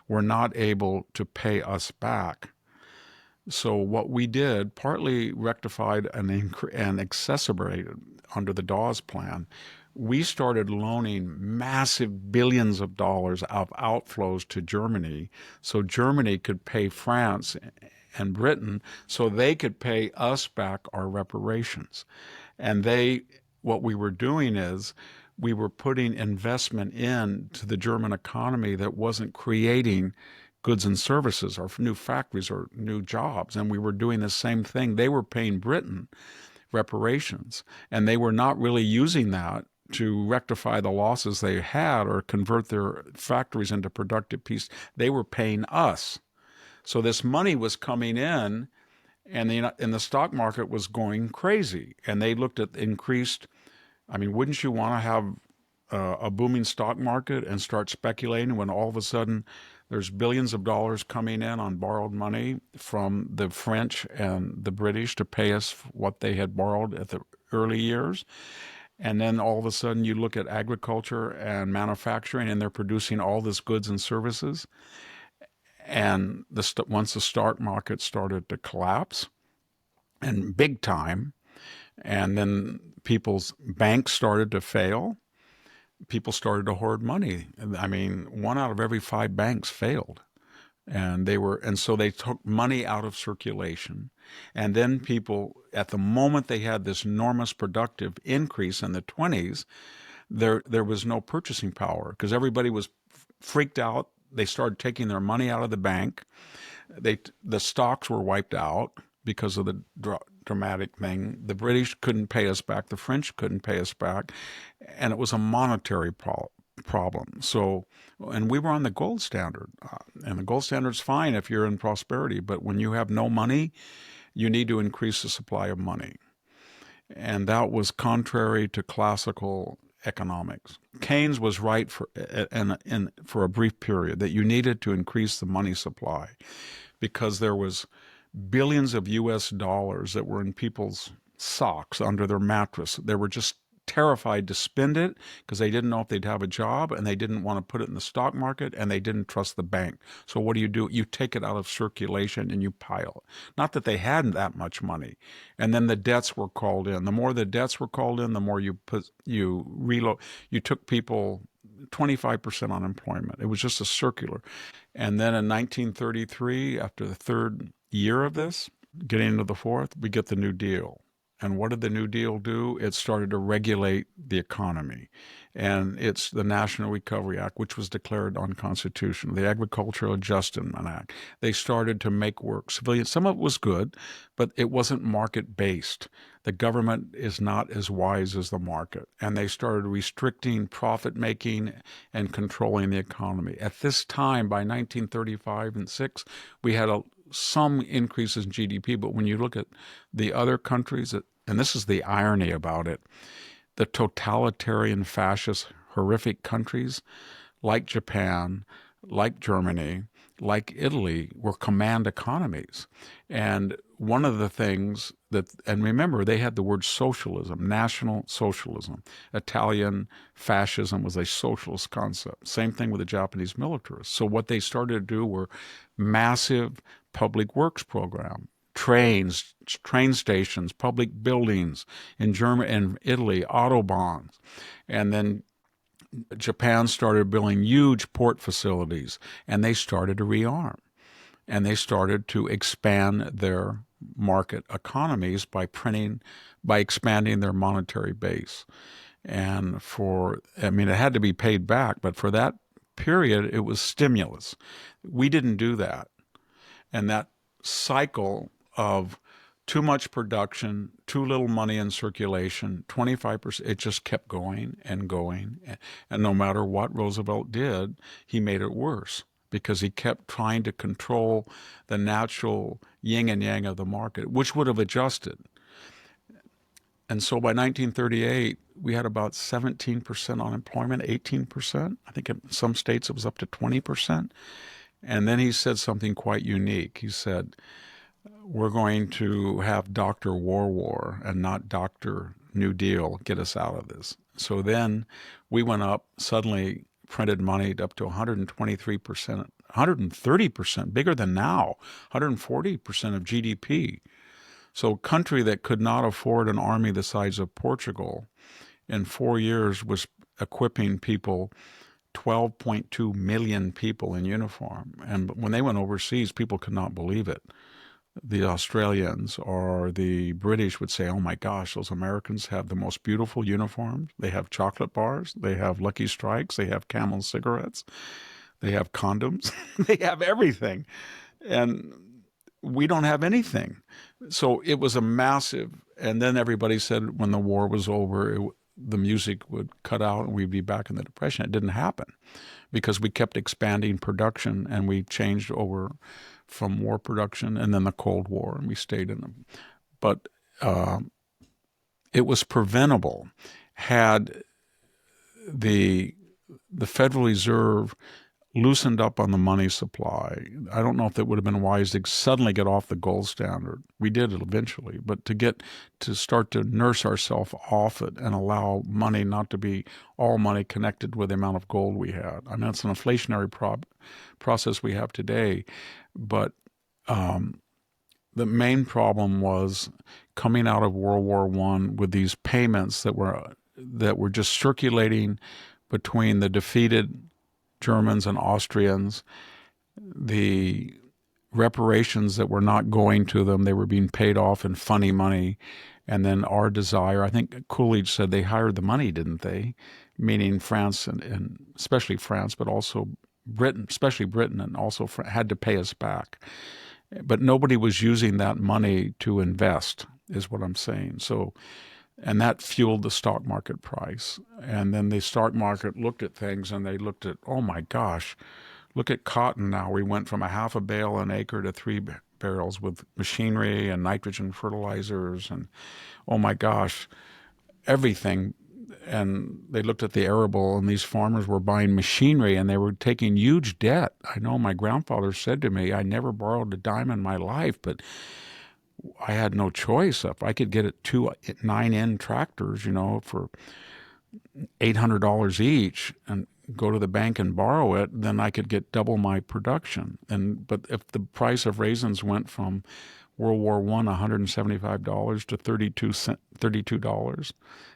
were not able to pay us back. So what we did, partly rectified and exacerbated under the Dawes Plan, we started loaning massive billions of dollars of outflows to Germany so Germany could pay France and Britain so they could pay us back our reparations. And what we were doing is we were putting investment into the German economy that wasn't creating goods and services or new factories or new jobs. And we were doing the same thing. They were paying Britain reparations, and they were not really using that to rectify the losses they had or convert their factories into productive piece. They were paying us. So this money was coming in, and the stock market was going crazy. And they looked at increased, wouldn't you want to have a booming stock market and start speculating when all of a sudden there's billions of dollars coming in on borrowed money from the French and the British to pay us what they had borrowed early years. And then all of a sudden you look at agriculture and manufacturing, and they're producing all this goods and services. And once the stock market started to collapse, and big time, and then people's banks started to fail, people started to hoard money. I mean, 1 out of every 5 banks failed. And so they took money out of circulation. And then people, at the moment they had this enormous productive increase in the 20s, there was no purchasing power because everybody was freaked out. They started taking their money out of the bank. The stocks were wiped out because of the dramatic thing. The British couldn't pay us back. The French couldn't pay us back. And it was a monetary problem. So, and we were on the gold standard. And the gold standard's fine if you're in prosperity. But when you have no money, you need to increase the supply of money. And that was contrary to classical economics. Keynes was right for a brief period that you needed to increase the money supply because there was billions of US dollars that were in people's socks under their mattress. They were just terrified to spend it because they didn't know if they'd have a job, and they didn't want to put it in the stock market, and they didn't trust the bank. So what do? You take it out of circulation and you pile it. Not that they hadn't that much money. And then the debts were called in. The more the debts were called in, the more you took people 25% unemployment. It was just a circular. And then in 1933, after the third year of this, getting into the fourth, we get the New Deal. And what did the New Deal do? It started to regulate the economy. And it's the National Recovery Act, which was declared unconstitutional, the Agricultural Adjustment Act. They started to make work civilians. Some of it was good, but it wasn't market-based. The government is not as wise as the market. And they started restricting profit-making and controlling the economy. At this time, by 1935 and 6, we had some increases in GDP, but when you look at the other countries, and this is the irony about it, the totalitarian, fascist, horrific countries like Japan, like Germany, like Italy were command economies. And one of the things and remember, they had the word socialism, national socialism. Italian fascism was a socialist concept. Same thing with the Japanese militarists. So what they started to do were massive public works program, trains, train stations, public buildings in Germany and Italy, autobahns. And then Japan started building huge port facilities, and they started to rearm. And they started to expand their market economies by expanding their monetary base. And it had to be paid back, but for that period, it was stimulus. We didn't do that. And that cycle of too much production, too little money in circulation, 25%, it just kept going and going. And no matter what Roosevelt did, he made it worse because he kept trying to control the natural yin and yang of the market, which would have adjusted. And so by 1938, we had about 17% unemployment, 18%. I think in some states it was up to 20%. And then he said something quite unique. He said, we're going to have Dr. War and not Dr. New Deal get us out of this. So then we went up, suddenly printed money up to 123%, 130%, bigger than now, 140% of GDP. So a country that could not afford an army the size of Portugal in 4 years was equipping people, 12.2 million people in uniform. And when they went overseas, people could not believe it. The Australians or the British would say, oh my gosh, those Americans have the most beautiful uniforms. They have chocolate bars. They have Lucky Strikes. They have Camel cigarettes. They have condoms. They have everything. And we don't have anything. So it was a massive, and then everybody said when the war was over, the music would cut out and we'd be back in the Depression. It didn't happen because we kept expanding production and we changed over from war production and then the Cold War, and we stayed in them. But it was preventable had the Federal Reserve loosened up on the money supply. I don't know if it would have been wise to suddenly get off the gold standard. We did it eventually, but to start to nurse ourselves off it and allow money not to be all money connected with the amount of gold we had. I mean, it's an inflationary process we have today, but the main problem was coming out of World War I with these payments that were just circulating between the defeated Germans and Austrians, the reparations that were not going to them, they were being paid off in funny money. And then our desire, I think Coolidge said they hired the money, didn't they? Meaning France and especially France, but also Britain, especially Britain, and also had to pay us back. But nobody was using that money to invest, is what I'm saying. So, and that fueled the stock market price. And then the stock market looked at things and they looked at, oh my gosh, look at cotton now. We went from a half a bale an acre to 3 barrels with machinery and nitrogen fertilizers and, oh my gosh, everything. And they looked at the arable, and these farmers were buying machinery and they were taking huge debt. I know my grandfather said to me, I never borrowed a dime in my life, but I had no choice. If I could get it 9N tractors, for $800 each, and go to the bank and borrow it, then I could get double my production. But if the price of raisins went from World War I, $175 to $32,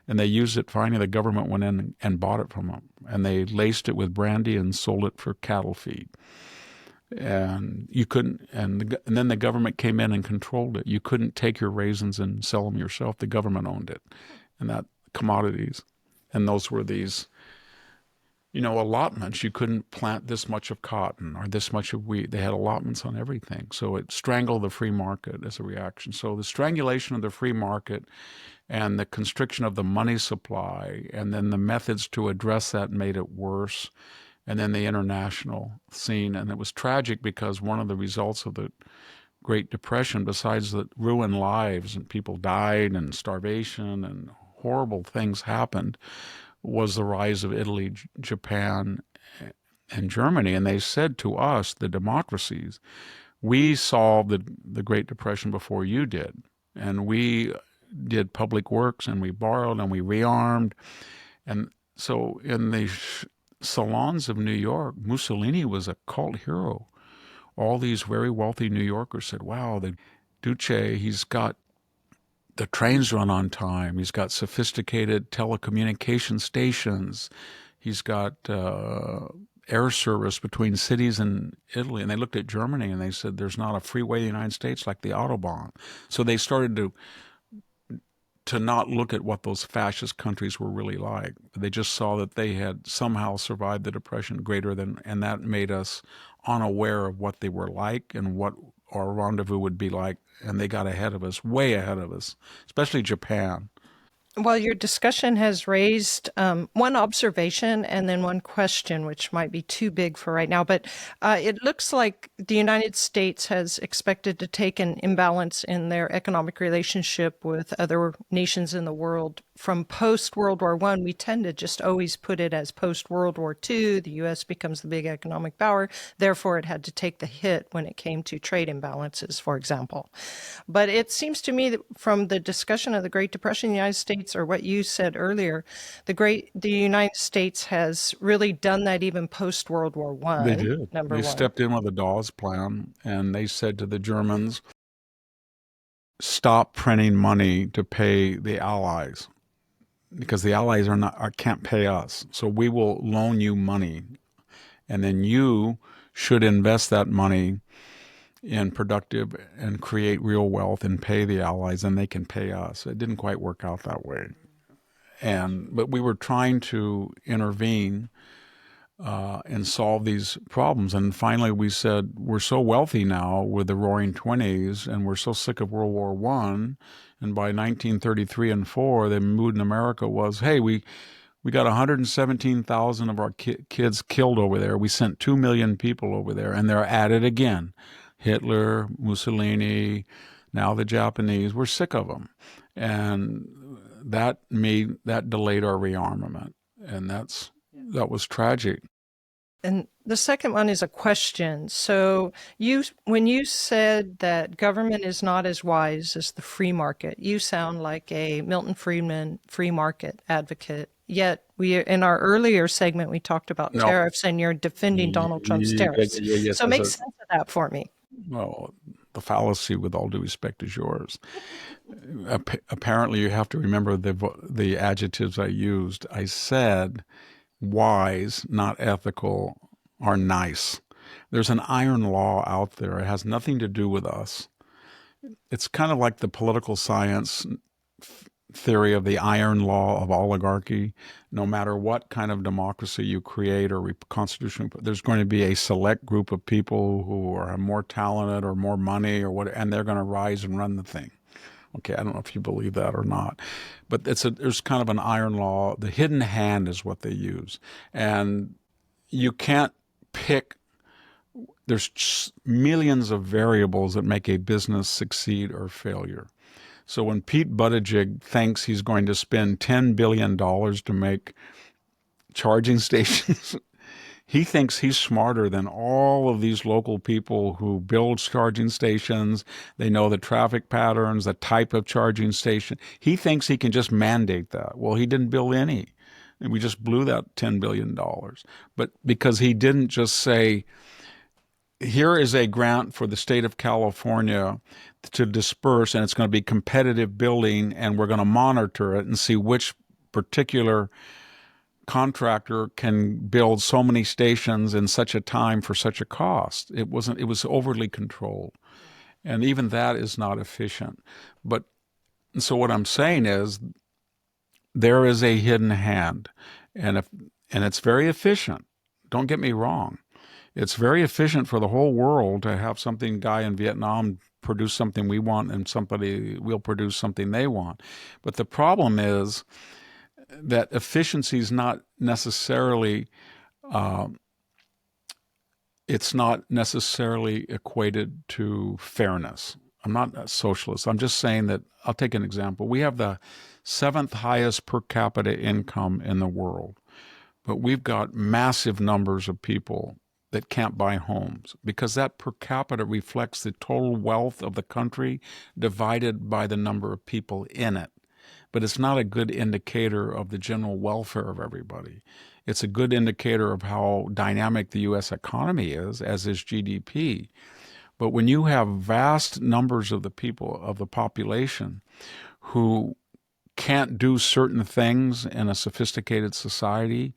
and they used it. Finally, the government went in and bought it from them, and they laced it with brandy and sold it for cattle feed. And you couldn't, and then the government came in and controlled it. You couldn't take your raisins and sell them yourself. The government owned it, and that commodities, and those were these, allotments. You couldn't plant this much of cotton or this much of wheat. They had allotments on everything. So it strangled the free market as a reaction. So the strangulation of the free market and the constriction of the money supply, and then the methods to address that made it worse. And then the international scene. And it was tragic because one of the results of the Great Depression, besides that ruined lives and people died and starvation and horrible things happened, was the rise of Italy, Japan, and Germany. And they said to us, the democracies, we solved the Great Depression before you did. And we did public works, and we borrowed, and we rearmed. And so in the salons of New York, Mussolini was a cult hero. All these very wealthy New Yorkers said, wow, the Duce, he's got the trains run on time. He's got sophisticated telecommunication stations. He's got air service between cities in Italy. And they looked at Germany and they said, there's not a freeway in the United States like the Autobahn. So they started to not look at what those fascist countries were really like. They just saw that they had somehow survived the Depression and that made us unaware of what they were like and what our rendezvous would be like. And they got ahead of us, way ahead of us, especially Japan. Well, your discussion has raised one observation and then one question, which might be too big for right now. But it looks like the United States has expected to take an imbalance in their economic relationship with other nations in the world from post-World War I. We tend to just always put it as post-World War II. The U.S. becomes the big economic power. Therefore, it had to take the hit when it came to trade imbalances, for example. But it seems to me that from the discussion of the Great Depression in the United States, or what you said earlier, the United States has really done that even post-World War They I, did. number They one. stepped in with the Dawes Plan, and they said to the Germans, stop printing money to pay the Allies, because the Allies can't pay us. So we will loan you money, and then you should invest that money in productive and create real wealth and pay the Allies, and they can pay us. It didn't quite work out that way. But we were trying to intervene and solve these problems. And finally we said, we're so wealthy now with the Roaring Twenties, and we're so sick of World War I. And by 1933 and 4, the mood in America was, hey, we got 117,000 of our kids killed over there. We sent 2 million people over there, and they're at it again. Hitler, Mussolini, now the Japanese. We're sick of them. And that delayed our rearmament. And that was tragic. And the second one is a question. So when you said that government is not as wise as the free market, you sound like a Milton Friedman free market advocate. Yet in our earlier segment, we talked about No. tariffs and you're defending Donald Trump's tariffs. Yes, So make sense of that for me. well, the fallacy, with all due respect, is yours. Apparently, you have to remember the adjectives I used. I said wise, not ethical, are nice. There's an iron law out there. It has nothing to do with us. It's kind of like the political science theory of the iron law of oligarchy. No matter what kind of democracy you create or constitution, there's going to be a select group of people who are more talented or more money or what, and they're going to rise and run the thing. Okay, I don't know if you believe that or not, but there's kind of an iron law. The hidden hand is what they use, and you can't pick. There's millions of variables that make a business succeed or failure. So when Pete Buttigieg thinks he's going to spend $10 billion to make charging stations, he thinks he's smarter than all of these local people who build charging stations. They know the traffic patterns, the type of charging station. He thinks he can just mandate that. Well, he didn't build any. And we just blew that $10 billion. But because he didn't just say, here is a grant for the state of California to disperse, and it's going to be competitive building, and we're going to monitor it and see which particular contractor can build so many stations in such a time for such a cost. It was overly controlled. And even that is not efficient. But so what I'm saying is there is a hidden hand, and it's very efficient. Don't get me wrong. It's very efficient for the whole world to have guy in Vietnam produce something we want and somebody will produce something they want. But the problem is that efficiency is not necessarily it's not necessarily equated to fairness. I'm not a socialist. I'm just saying that I'll take an example. We have the seventh highest per capita income in the world, but we've got massive numbers of people that can't buy homes because that per capita reflects the total wealth of the country divided by the number of people in it. But it's not a good indicator of the general welfare of everybody. It's a good indicator of how dynamic the U.S. economy is, as is GDP. But when you have vast numbers of the people, of the population, who can't do certain things in a sophisticated society,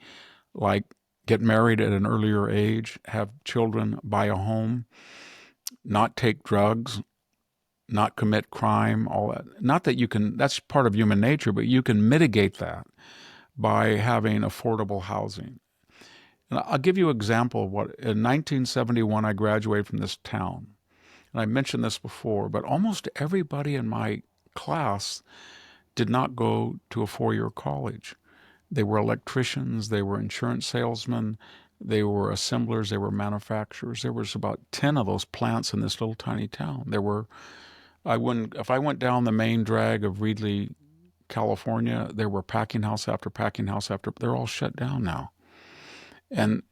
like get married at an earlier age, have children, buy a home, not take drugs, not commit crime, all that. Not that you can, that's part of human nature, but you can mitigate that by having affordable housing. And I'll give you an example of what, in 1971, I graduated from this town. And I mentioned this before, but almost everybody in my class did not go to a four-year college. They were electricians, they were insurance salesmen, they were assemblers, they were manufacturers. There was about 10 of those plants in this little tiny town. If I went down the main drag of Reedley, California, there were packing house after packing house after, they're all shut down now. And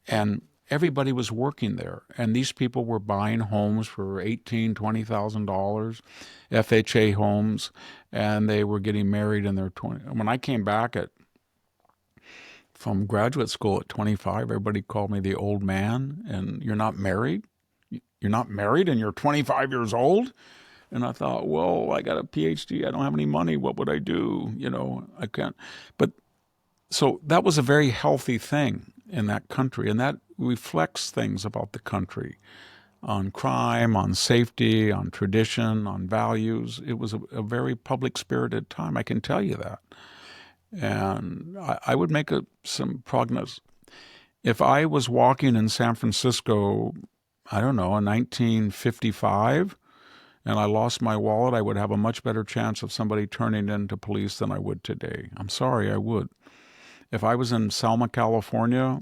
everybody was working there. And these people were buying homes for $18,000, $20,000, FHA homes, and they were getting married in their 20s. When I came back from graduate school at 25, everybody called me the old man. And you're not married? You're not married and you're 25 years old? And I thought, well, I got a PhD. I don't have any money. What would I do? I can't. But so that was a very healthy thing in that country. And that reflects things about the country on crime, on safety, on tradition, on values. It was a very public spirited time. I can tell you that. And I would make some prognosis. If I was walking in San Francisco, I don't know, in 1955, and I lost my wallet, I would have a much better chance of somebody turning into police than I would today. I'm sorry, I would. If I was in Selma, California,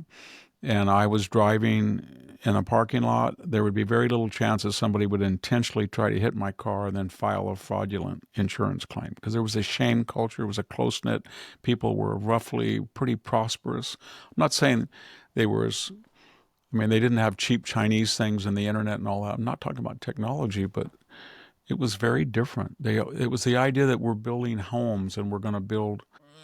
and I was driving in a parking lot, there would be very little chance that somebody would intentionally try to hit my car and then file a fraudulent insurance claim, because there was a shame culture. It was a close-knit. People were roughly pretty prosperous. I'm not saying they were as I mean, they didn't have cheap Chinese things and the internet and all that. I'm not talking about technology, but it was very different. It was the idea that we're building homes and we're going to build.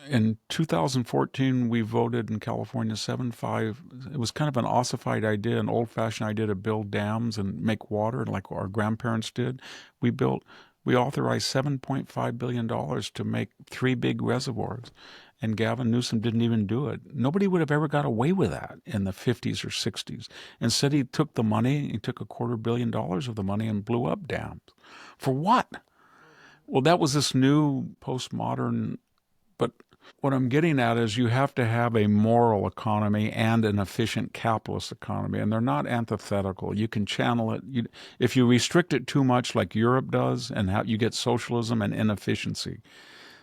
In 2014, we voted in California 7-5. It was kind of an ossified idea, an old-fashioned idea to build dams and make water like our grandparents did. We built, we authorized $7.5 billion to make 3 big reservoirs. And Gavin Newsom didn't even do it. Nobody would have ever got away with that in the 50s or 60s. Instead, he took the money, he took $250 million of the money and blew up dams. For what? Well, that was this new postmodern, but what I'm getting at is you have to have a moral economy and an efficient capitalist economy, and they're not antithetical. You can channel it. If you restrict it too much, like Europe does, and you get socialism and inefficiency.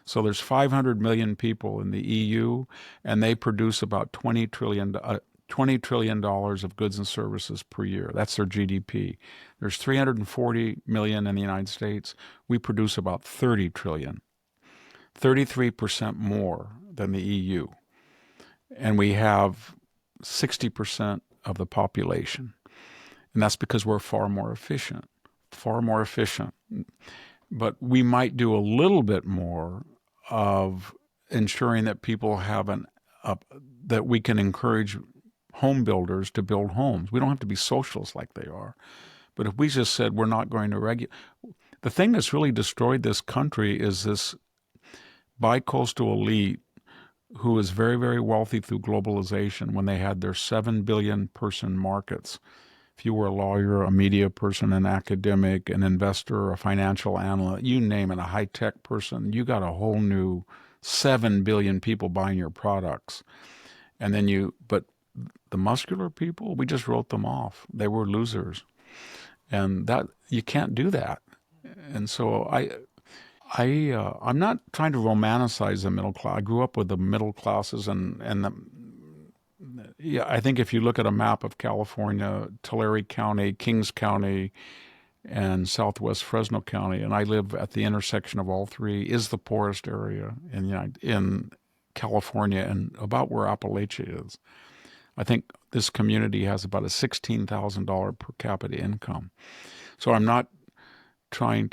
So there's 500 million people in the EU, and they produce about $20 trillion of goods and services per year. That's their GDP. There's 340 million in the United States. We produce about 30 trillion, 33% more than the EU. And we have 60% of the population. And that's because we're far more efficient, far more efficient. But we might do a little bit more of ensuring that people have that we can encourage home builders to build homes. We don't have to be socialists like they are. But if we just said we're not going to regulate, the thing that's really destroyed this country is this bi-coastal elite who is very, very wealthy through globalization when they had their 7 billion person markets. If you were a lawyer, a media person, an academic, an investor, a financial analyst, you name it, a high-tech person, you got a whole new 7 billion people buying your products. And then but the muscular people, we just wrote them off. They were losers. And that, you can't do that. And so I'm not trying to romanticize the middle class. I grew up with the middle classes, yeah, I think if you look at a map of California, Tulare County, Kings County, and Southwest Fresno County, and I live at the intersection of all three, is the poorest area in California and about where Appalachia is. I think this community has about a $16,000 per capita income. So I'm not trying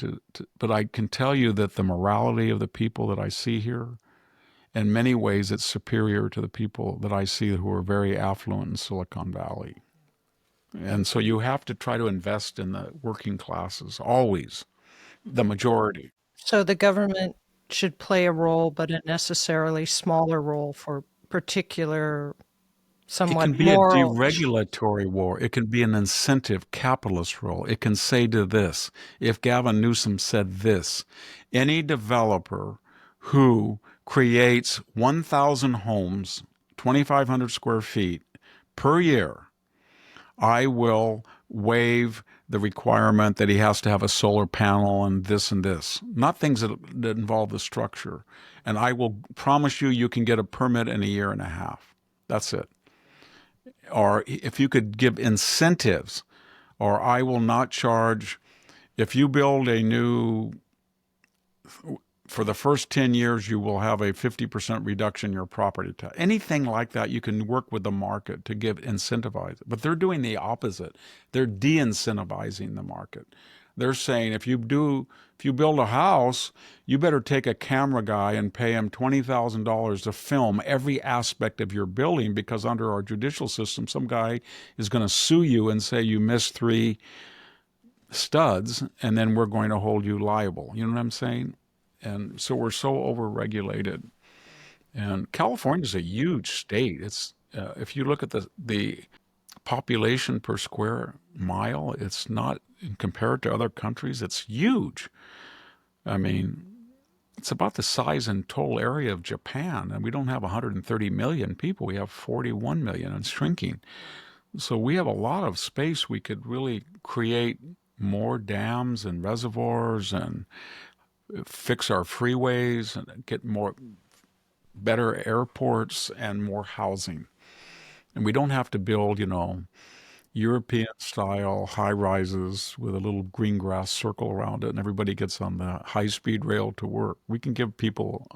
but I can tell you that the morality of the people that I see here, in many ways, it's superior to the people that I see who are very affluent in Silicon Valley. And so you have to try to invest in the working classes, always, the majority. So the government should play a role, but a necessarily smaller role for particular, It somewhat can be a moral issues. deregulatory war. It can be an incentive capitalist role. It can say to this, if Gavin Newsom said this, any developer who creates 1,000 homes, 2,500 square feet per year, I will waive the requirement that he has to have a solar panel and this, not things that involve the structure. And I will promise you can get a permit in a year and a half. That's it. Or if you could give incentives, or I will not charge, if you build a new, for the first 10 years, you will have a 50% reduction in your property tax. Anything like that, you can work with the market to incentivize it. But they're doing the opposite. They're de-incentivizing the market. They're saying if you build a house, you better take a camera guy and pay him $20,000 to film every aspect of your building, because under our judicial system, some guy is going to sue you and say you missed 3 studs, and then we're going to hold you liable. You know what I'm saying? And so we're so overregulated. And California is a huge state. It's if you look at the population per square mile, it's not, compared to other countries, it's huge. I mean, it's about the size and total area of Japan, and we don't have 130 million people. We have 41 million and shrinking. So we have a lot of space. We could really create more dams and reservoirs and fix our freeways and get better airports and more housing. And we don't have to build, European style high rises with a little green grass circle around it and everybody gets on the high speed rail to work. We can give people,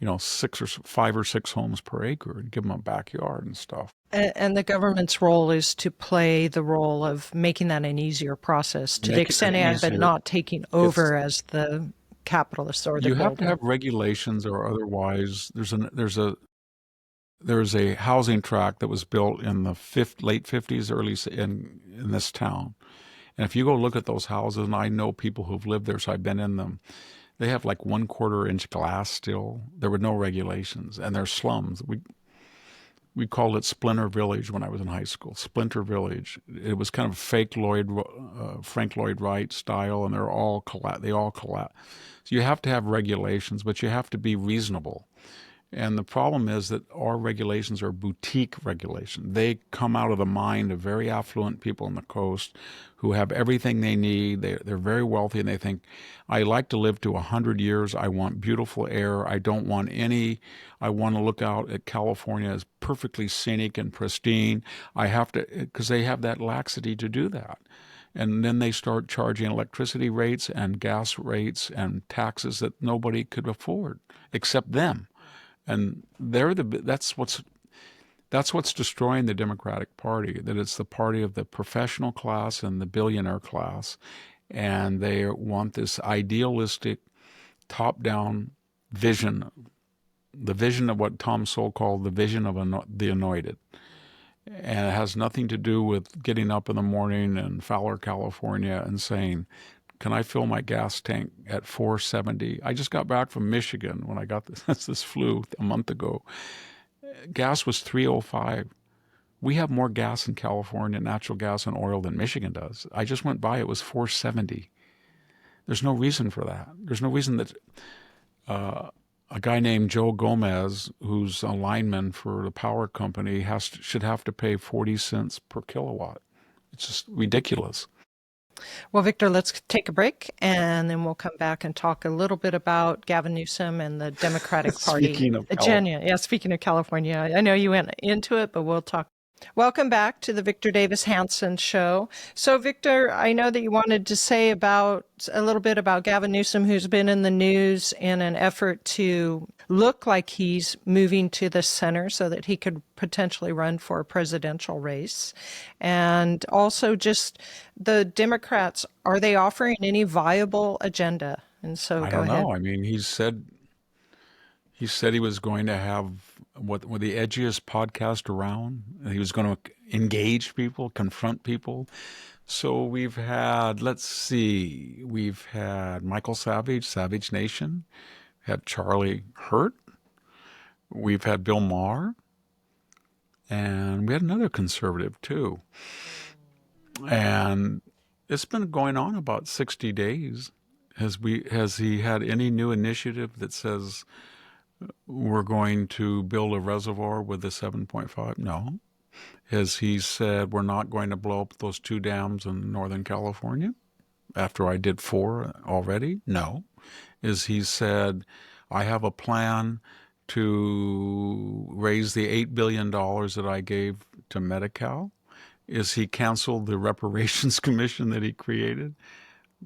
5 or 6 homes per acre and give them a backyard and stuff. And the government's role is to play the role of making that an easier process to the Making extent it of, but easier. not taking It's over as the capitalist or the You have to golden. have regulations, or otherwise there's a housing tract that was built in the late 50s, in this town. And if you go look at those houses, and I know people who've lived there, so I've been in them, they have like 1/4 inch glass still. There were no regulations, and they're slums. We called it Splinter Village when I was in high school. Splinter Village. It was kind of fake Frank Lloyd Wright style, and they all collapse. So you have to have regulations, but you have to be reasonable. And the problem is that our regulations are boutique regulations. They come out of the mind of very affluent people on the coast who have everything they need. They're very wealthy, and they think, I like to live to 100 years. I want beautiful air. I want to look out at California as perfectly scenic and pristine. Because they have that laxity to do that. And then they start charging electricity rates and gas rates and taxes that nobody could afford except them. And that's what's destroying the Democratic Party, that it's the party of the professional class and the billionaire class. And they want this idealistic top-down vision, the vision of what Tom Sowell called the vision of the anointed. And it has nothing to do with getting up in the morning in Fowler, California and saying, can I fill my gas tank at 470? I just got back from Michigan when I got this flu a month ago. Gas was 305. We have more gas in California, natural gas and oil, than Michigan does. I just went by, it was 470. There's no reason for that. There's no reason that a guy named Joe Gomez, who's a lineman for the power company, should have to pay 40 cents per kilowatt. It's just ridiculous. Well, Victor, let's take a break, and then we'll come back and talk a little bit about Gavin Newsom and the Democratic Party Speaking of agenda. Yeah, speaking of California, I know you went into it, but we'll talk. Welcome back to the Victor Davis Hanson Show. So, Victor, I know that you wanted to say a little bit about Gavin Newsom, who's been in the news in an effort to look like he's moving to the center so that he could potentially run for a presidential race. And also just the Democrats, are they offering any viable agenda? And so I go don't ahead. know. I mean, he said he was going to have what the edgiest podcast around. He was going to engage people, confront people. So we've had Michael Savage, Savage Nation, had Charlie Hurt, we've had Bill Maher, and we had another conservative too. And it's been going on about 60 days. Has he had any new initiative that says we're going to build a reservoir with the 7.5? No. Has he said we're not going to blow up those 2 dams in Northern California after I did 4 already? No. Has he said I have a plan to raise the $8 billion that I gave to Medi-Cal? Is he canceled the reparations commission that he created?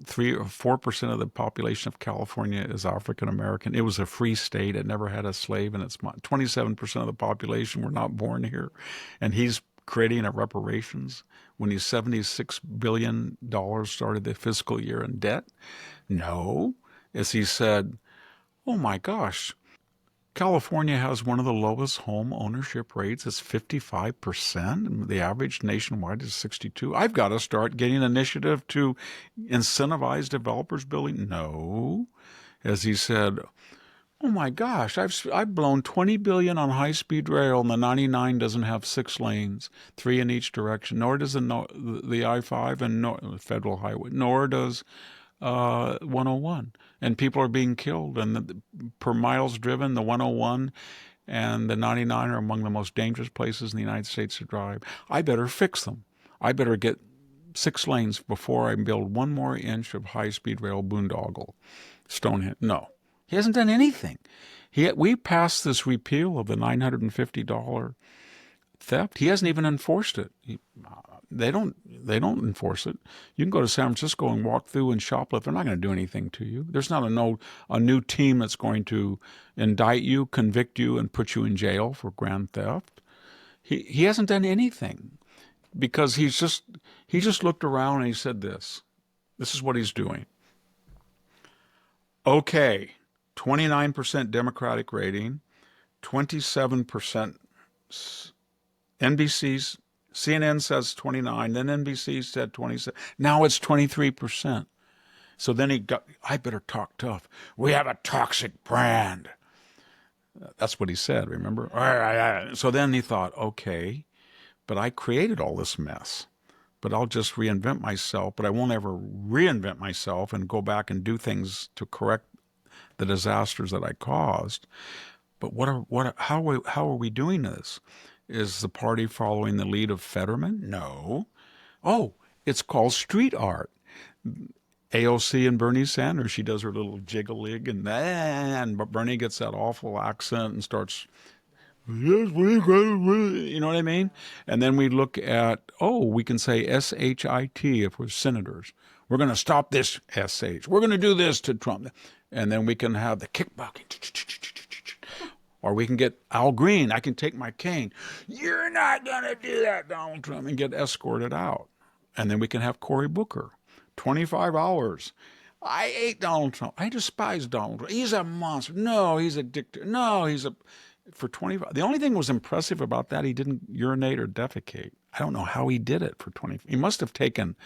3 or 4% of the population of California is African American. It was a free state. It never had a slave, and 27% of the population were not born here. And he's creating a reparations when he's $76 billion started the fiscal year in debt? No. As he said, oh my gosh, California has one of the lowest home ownership rates. It's 55%. The average nationwide is 62%. I've got to start getting an initiative to incentivize developers building. No. As he said, oh my gosh, I've blown $20 billion on high-speed rail, and the 99 doesn't have 6 lanes, 3 in each direction. Nor does the I-5 and federal highway. Nor does 101, and people are being killed. And per miles driven, the 101 and the 99 are among the most dangerous places in the United States to drive. I better fix them. I better get 6 lanes before I build 1 more inch of high-speed rail boondoggle. Stonehenge. No, he hasn't done anything. We passed this repeal of the $950 theft. He hasn't even enforced it. They don't enforce it. You can go to San Francisco and walk through and shoplift. They're not going to do anything to you. There's not a new team that's going to indict you, convict you, and put you in jail for grand theft. He hasn't done anything because he just looked around and he said this. This is what he's doing. Okay, 29% Democratic rating, 27% NBC's, CNN says 29, then NBC said 27. Now it's 23%. So then I better talk tough. We have a toxic brand. That's what he said, remember? So then he thought, okay, but I created all this mess. But I'll just reinvent myself, but I won't ever reinvent myself and go back and do things to correct the disasters that I caused. But how are we doing this? Is the party following the lead of Fetterman? No. Oh, it's called street art. AOC and Bernie Sanders, she does her little jiggle-lig, but Bernie gets that awful accent and starts, you know what I mean? And then we look at, we can say S-H-I-T if we're senators. We're going to stop this S-H. We're going to do this to Trump. And then we can have the kickboxing. Or we can get Al Green. I can take my cane. You're not going to do that, Donald Trump, and get escorted out. And then we can have Cory Booker. 25 hours. I hate Donald Trump. I despise Donald Trump. He's a monster. No, he's a dictator. No, for 25. The only thing was impressive about that, he didn't urinate or defecate. I don't know how he did it for 20. He must have taken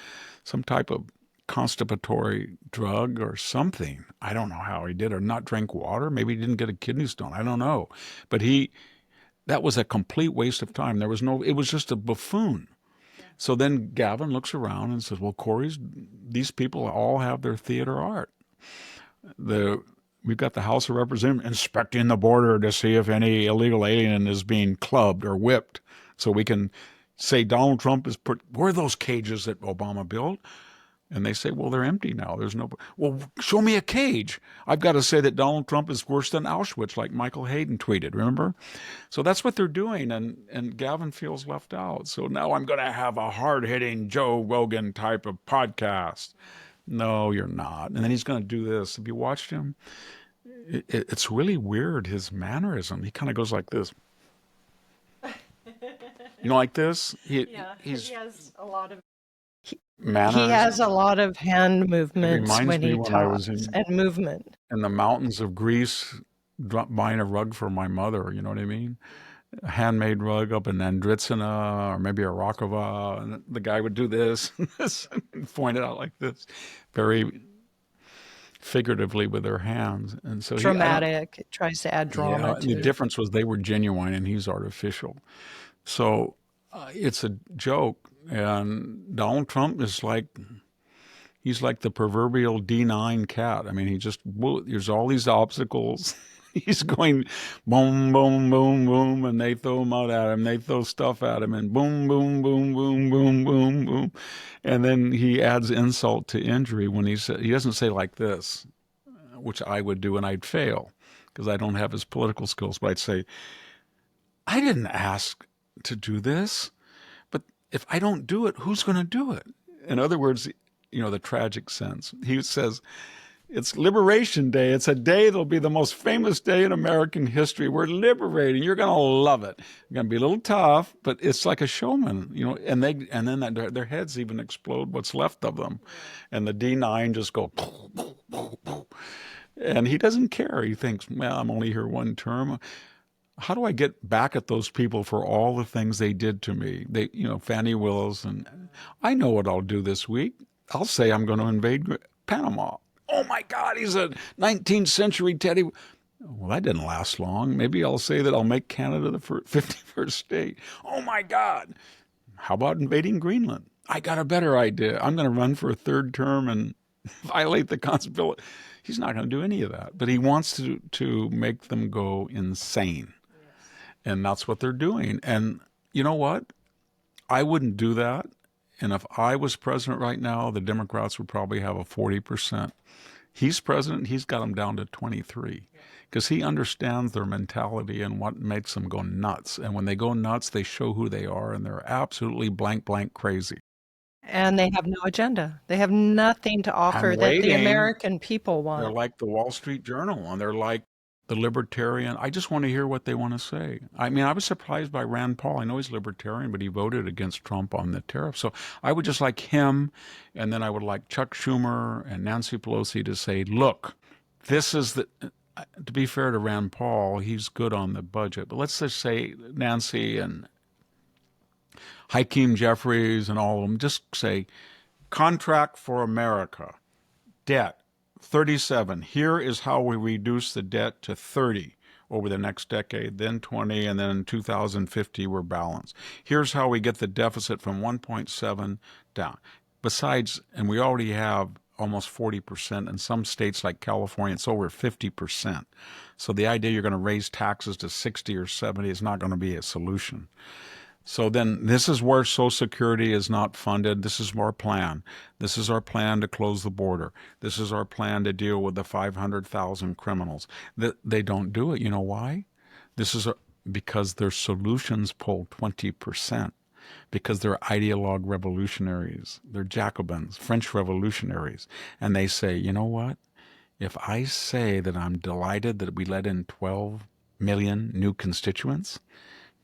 some type of constipatory drug or something. I don't know how he did, or not drink water. Maybe he didn't get a kidney stone. I don't know. But that was a complete waste of time. It was just a buffoon. So then Gavin looks around and says, well, these people all have their theater art. We've got the House of Representatives inspecting the border to see if any illegal alien is being clubbed or whipped. So we can say Donald Trump where are those cages that Obama built? And they say, well, they're empty now. Well, show me a cage. I've got to say that Donald Trump is worse than Auschwitz, like Michael Hayden tweeted, remember? So that's what they're doing, and Gavin feels left out. So now I'm going to have a hard-hitting Joe Rogan type of podcast. No, you're not. And then he's going to do this. Have you watched him? It's really weird, his mannerism. He kind of goes like this. Like this? He has a lot of manners. He has a lot of hand movements when he when talks, and movement. In the mountains of Greece, buying a rug for my mother, you know what I mean? A handmade rug up in Andritsina or maybe a Rakova, and the guy would do this and point it out like this, very figuratively with their hands. And so dramatic. It tries to add drama to the it. difference was they were genuine and he's artificial. So it's a joke. And Donald Trump is he's like the proverbial D9 cat. I mean, there's all these obstacles. He's going boom, boom, boom, boom, and they throw him out at him. They throw stuff at him, and boom, boom, boom, boom, boom, boom, boom. And then he adds insult to injury when he doesn't say like this, which I would do, and I'd fail because I don't have his political skills. But I'd say, I didn't ask to do this. If I don't do it, who's going to do it? In other words, the tragic sense. He says, it's Liberation Day. It's a day that'll be the most famous day in American history. We're liberating. You're going to love it. You're going to be a little tough, but it's like a showman, and then their heads even explode, what's left of them. And the D9 just go, and he doesn't care. He thinks, well, I'm only here one term. How do I get back at those people for all the things they did to me? Fannie Willis, and I know what I'll do this week. I'll say I'm going to invade Panama. Oh my God, he's a 19th century Teddy. Well, that didn't last long. Maybe I'll say that I'll make Canada the 51st state. Oh my God. How about invading Greenland? I got a better idea. I'm going to run for a third term and violate the Constitution. He's not going to do any of that, but he wants to make them go insane. And that's what they're doing. And you know what? I wouldn't do that. And if I was president right now, the Democrats would probably have a 40%. He's president, he's got them down to 23 because he understands their mentality and what makes them go nuts. And when they go nuts, they show who they are, and they're absolutely blank, blank crazy. And they have no agenda. They have nothing to I'm offer that the waiting. American people They're want. like the Wall Street Journal, and they're like the Libertarian. I just want to hear what they want to say. I mean, I was surprised by Rand Paul. I know he's Libertarian, but he voted against Trump on the tariff. So I would just like him, and then I would like Chuck Schumer and Nancy Pelosi to say, look, this is the. To be fair to Rand Paul, he's good on the budget. But let's just say Nancy and Hakeem Jeffries and all of them just say, contract for America, debt, 37. Here is how we reduce the debt to 30 over the next decade, then 20, and then in 2050 we're balanced. Here's how we get the deficit from 1.7 down. Besides, and we already have almost 40%. In some states like California, it's over 50%. So the idea you're going to raise taxes to 60 or 70 is not going to be a solution. So then this is where Social Security is not funded. This is our plan. This is our plan to close the border. This is our plan to deal with the 500,000 criminals. They don't do it. You know why? This is because their solutions poll 20%. Because they're ideologue revolutionaries. They're Jacobins, French revolutionaries. And they say, you know what? If I say that I'm delighted that we let in 12 million new constituents,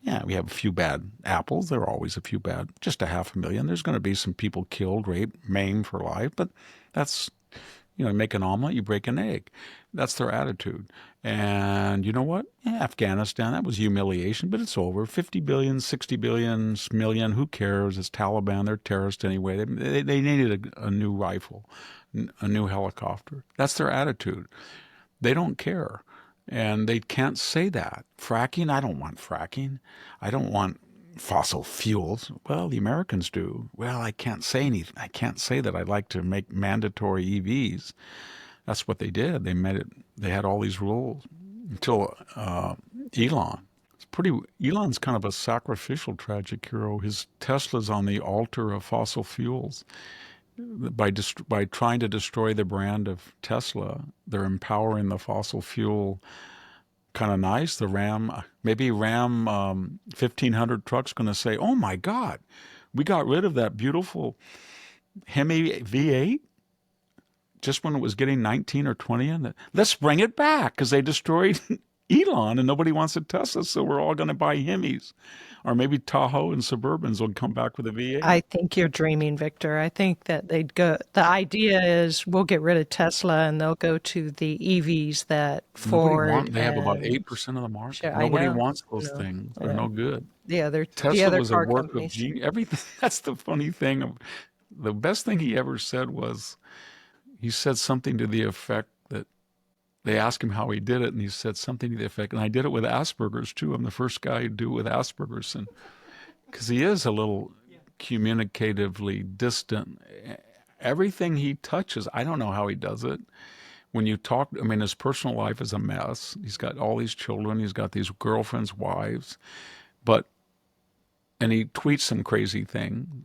yeah, we have a few bad apples. There are always a few bad, just a 500,000. There's going to be some people killed, raped, maimed for life, but that's, you make an omelet, you break an egg. That's their attitude. And you know what? Yeah, Afghanistan, that was humiliation, but it's over. 50 billion, 60 billion, million, who cares? It's Taliban, they're terrorists anyway. They needed a new rifle, a new helicopter. That's their attitude. They don't care. And they can't say that. Fracking, I don't want fracking. I don't want fossil fuels. Well, the Americans do. Well, I can't say anything. I can't say that I'd like to make mandatory EVs. That's what they did. They made it. They had all these rules until Elon. Elon's kind of a sacrificial tragic hero. His Tesla's on the altar of fossil fuels. By trying to destroy the brand of Tesla, they're empowering the fossil fuel. Kind of nice. The maybe Ram 1500 truck's going to say, "Oh my God, we got rid of that beautiful Hemi V8 just when it was getting 19 or 20 in it. Let's bring it back because they destroyed Elon and nobody wants a Tesla, so we're all going to buy Hemis." Or maybe Tahoe and Suburbans will come back with a V8. I think you're dreaming, Victor. I think that they'd go. The idea is we'll get rid of Tesla and they'll go to the EVs that Ford. They have about 8% of the market. Sure, Nobody wants those things. They're no good. The Tesla other was a car work companies. of genius. Everything. That's the funny thing. The best thing he ever said was, he said something to the effect that they asked him how he did it, and he said something to the effect, and I did it with Asperger's too. I'm the first guy to do it with Asperger's, and because he is a little communicatively distant. Everything he touches, I don't know how he does it. When you talk, I mean, his personal life is a mess. He's got all these children. He's got these girlfriends, wives, and he tweets some crazy thing.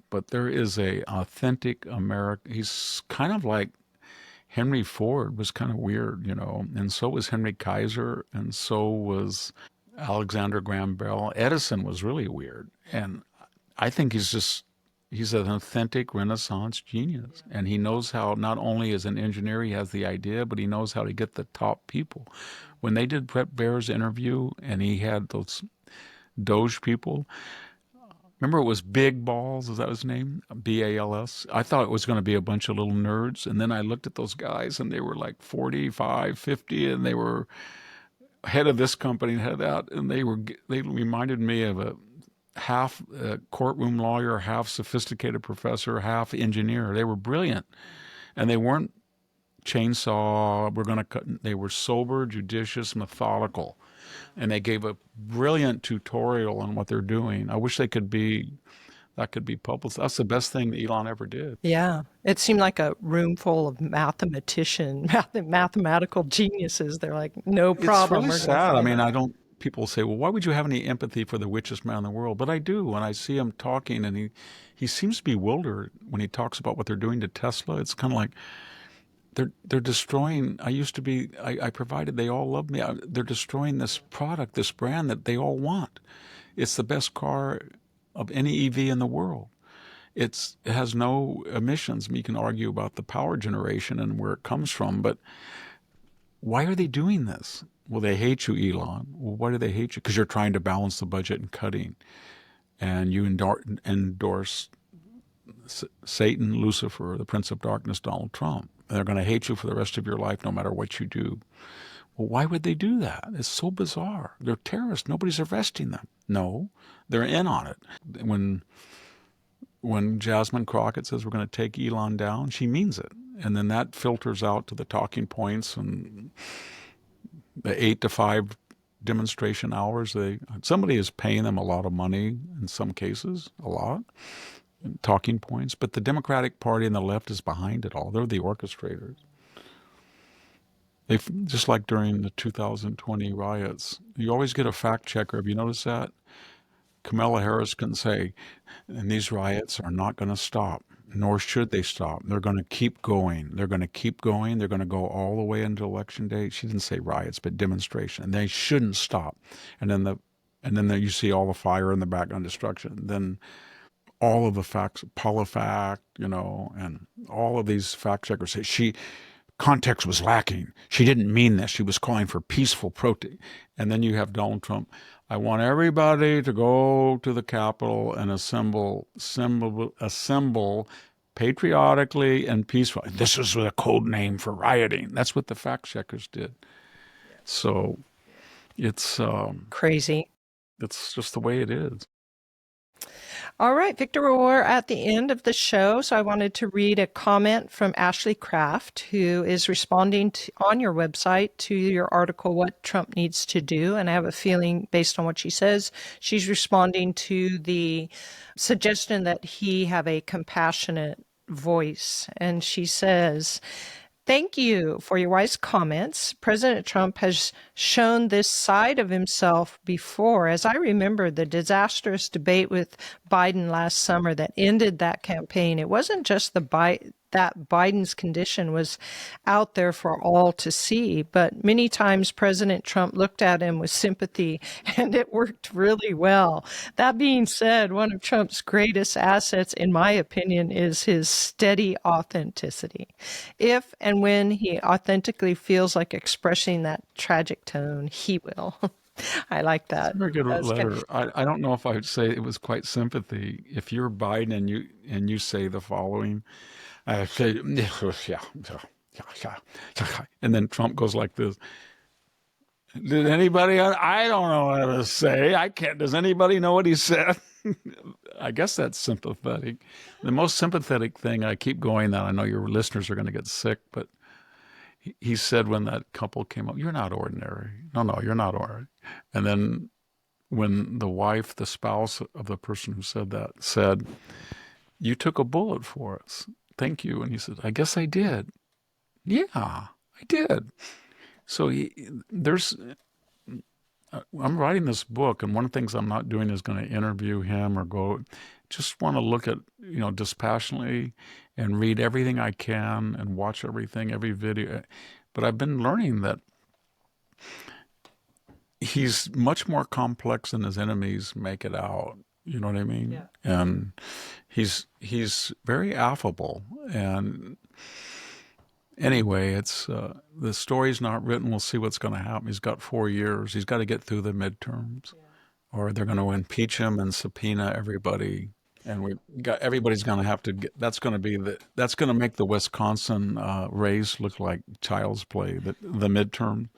But there is a authentic American. He's kind of like Henry Ford was kind of weird, and so was Henry Kaiser, and so was Alexander Graham Bell. Edison was really weird. And I think he's an authentic Renaissance genius. And he knows how, not only as an engineer, he has the idea, but he knows how to get the top people. When they did Brett Baer's interview and he had those Doge people, remember it was Big Balls, is that his name? BALS. I thought it was going to be a bunch of little nerds. And then I looked at those guys and they were like 45, 50, and they were head of this company and head of that. And they reminded me of a half courtroom lawyer, half sophisticated professor, half engineer. They were brilliant. And they weren't chainsaw, we're going to cut. They were sober, judicious, methodical. And they gave a brilliant tutorial on what they're doing. I wish that could be published. That's the best thing that Elon ever did. Yeah. It seemed like a room full of mathematical geniuses. They're like, no problem. It's really sad. I mean, people say, well, why would you have any empathy for the richest man in the world? But I do. When I see him talking, and he seems to be bewildered when he talks about what they're doing to Tesla. It's kind of like they're destroying. I provided, they all love me. They're destroying this product, this brand that they all want. It's the best car of any EV in the world. it has no emissions. You can argue about the power generation and where it comes from, but why are they doing this? Well, they hate you, Elon. Well, why do they hate you? Because you're trying to balance the budget and cutting, and you endorse Satan, Lucifer, the Prince of Darkness, Donald Trump. And they're going to hate you for the rest of your life, no matter what you do. Well, why would they do that? It's so bizarre. They're terrorists. Nobody's arresting them. No, they're in on it. When Jasmine Crockett says we're going to take Elon down, she means it. And then that filters out to the talking points and the 8 to 5 demonstration hours. Somebody is paying them a lot of money in some cases, a lot, talking points. But the Democratic Party and the left is behind it all. They're the orchestrators. Just like during the 2020 riots, you always get a fact checker. Have you noticed that? Kamala Harris can say, and these riots are not going to stop, nor should they stop. They're going to keep going. They're going to keep going. They're going to go all the way into Election Day. She didn't say riots, but demonstration. They shouldn't stop. And then you see all the fire in the background, destruction. Then all of the facts, PolitiFact, and all of these fact checkers say context was lacking. She didn't mean this. She was calling for peaceful protest. And then you have Donald Trump. I want everybody to go to the Capitol and assemble patriotically and peacefully. This was a code name for rioting. That's what the fact checkers did. So it's crazy. It's just the way it is. All right, Victor, we're at the end of the show, so I wanted to read a comment from Ashley Kraft, who is responding on your website to your article, What Trump Needs to Do. And I have a feeling, based on what she says, she's responding to the suggestion that he have a compassionate voice. And she says, thank you for your wise comments. President Trump has shown this side of himself before. As I remember the disastrous debate with Biden last summer that ended that campaign, it wasn't just that Biden's condition was out there for all to see, but many times President Trump looked at him with sympathy, and it worked really well. That being said, one of Trump's greatest assets, in my opinion, is his steady authenticity. If and when he authentically feels like expressing that tragic tone, he will. I like that. It's a very good letter. I don't know if I would say it was quite sympathy. If you're Biden and you say the following, I say, yeah, and then Trump goes like this. Did anybody? I don't know what to say. I can't. Does anybody know what he said? I guess that's sympathetic. The most sympathetic thing, I keep going that I know your listeners are going to get sick, but he said when that couple came up, you're not ordinary. No, you're not ordinary. And then when the wife, the spouse of the person who said that said, you took a bullet for us. Thank you. And he said, I guess I did. Yeah, I did. So I'm writing this book, and one of the things I'm not doing is going to interview him or go. Just want to look at, dispassionately and read everything I can and watch everything, every video. But I've been learning that he's much more complex than his enemies make it out. You know what I mean? Yeah. And he's very affable. And anyway, it's the story's not written. We'll see what's going to happen. He's got 4 years. He's got to get through the midterms, or they're going to impeach him and subpoena everybody. And everybody's going to have to get. That's going to make the Wisconsin race look like child's play. The midterm.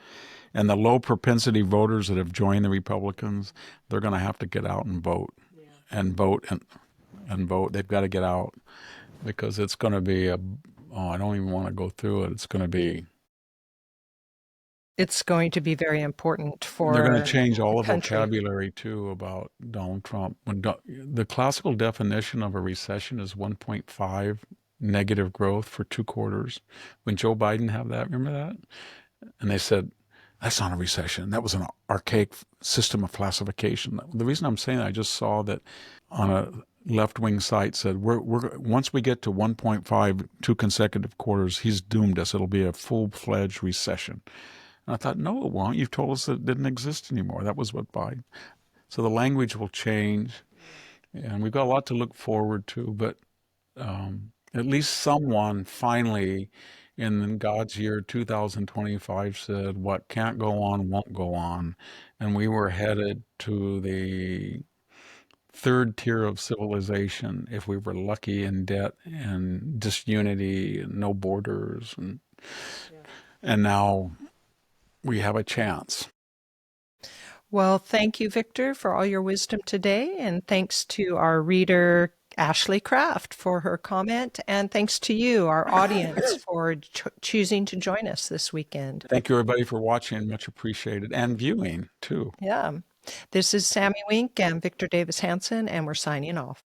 And the low propensity voters that have joined the Republicans, they're going to have to get out and vote, and vote and vote. They've got to get out because it's going to be I don't even want to go through it. It's going to be very important for. They're going to change all the vocabulary too about Donald Trump. The classical definition of a recession is 1.5 negative growth for 2 quarters. When Joe Biden had that, remember that? And they said, that's not a recession. That was an archaic system of classification. The reason I'm saying that, I just saw that on a left-wing site said, we're once we get to 1.5, 2 consecutive quarters, he's doomed us. It'll be a full-fledged recession. And I thought, no, it won't. You've told us that it didn't exist anymore. That was what Biden. So the language will change. And we've got a lot to look forward to, but at least someone finally in God's year 2025 said, what can't go on won't go on. And we were headed to the third tier of civilization if we were lucky in debt and disunity and no borders. And now we have a chance. Well, thank you, Victor, for all your wisdom today. And thanks to our reader, Ashley Kraft, for her comment. And thanks to you, our audience, for choosing to join us this weekend. Thank you, everybody, for watching. Much appreciated. And viewing, too. Yeah. This is Sami Winc and Victor Davis Hanson, and we're signing off.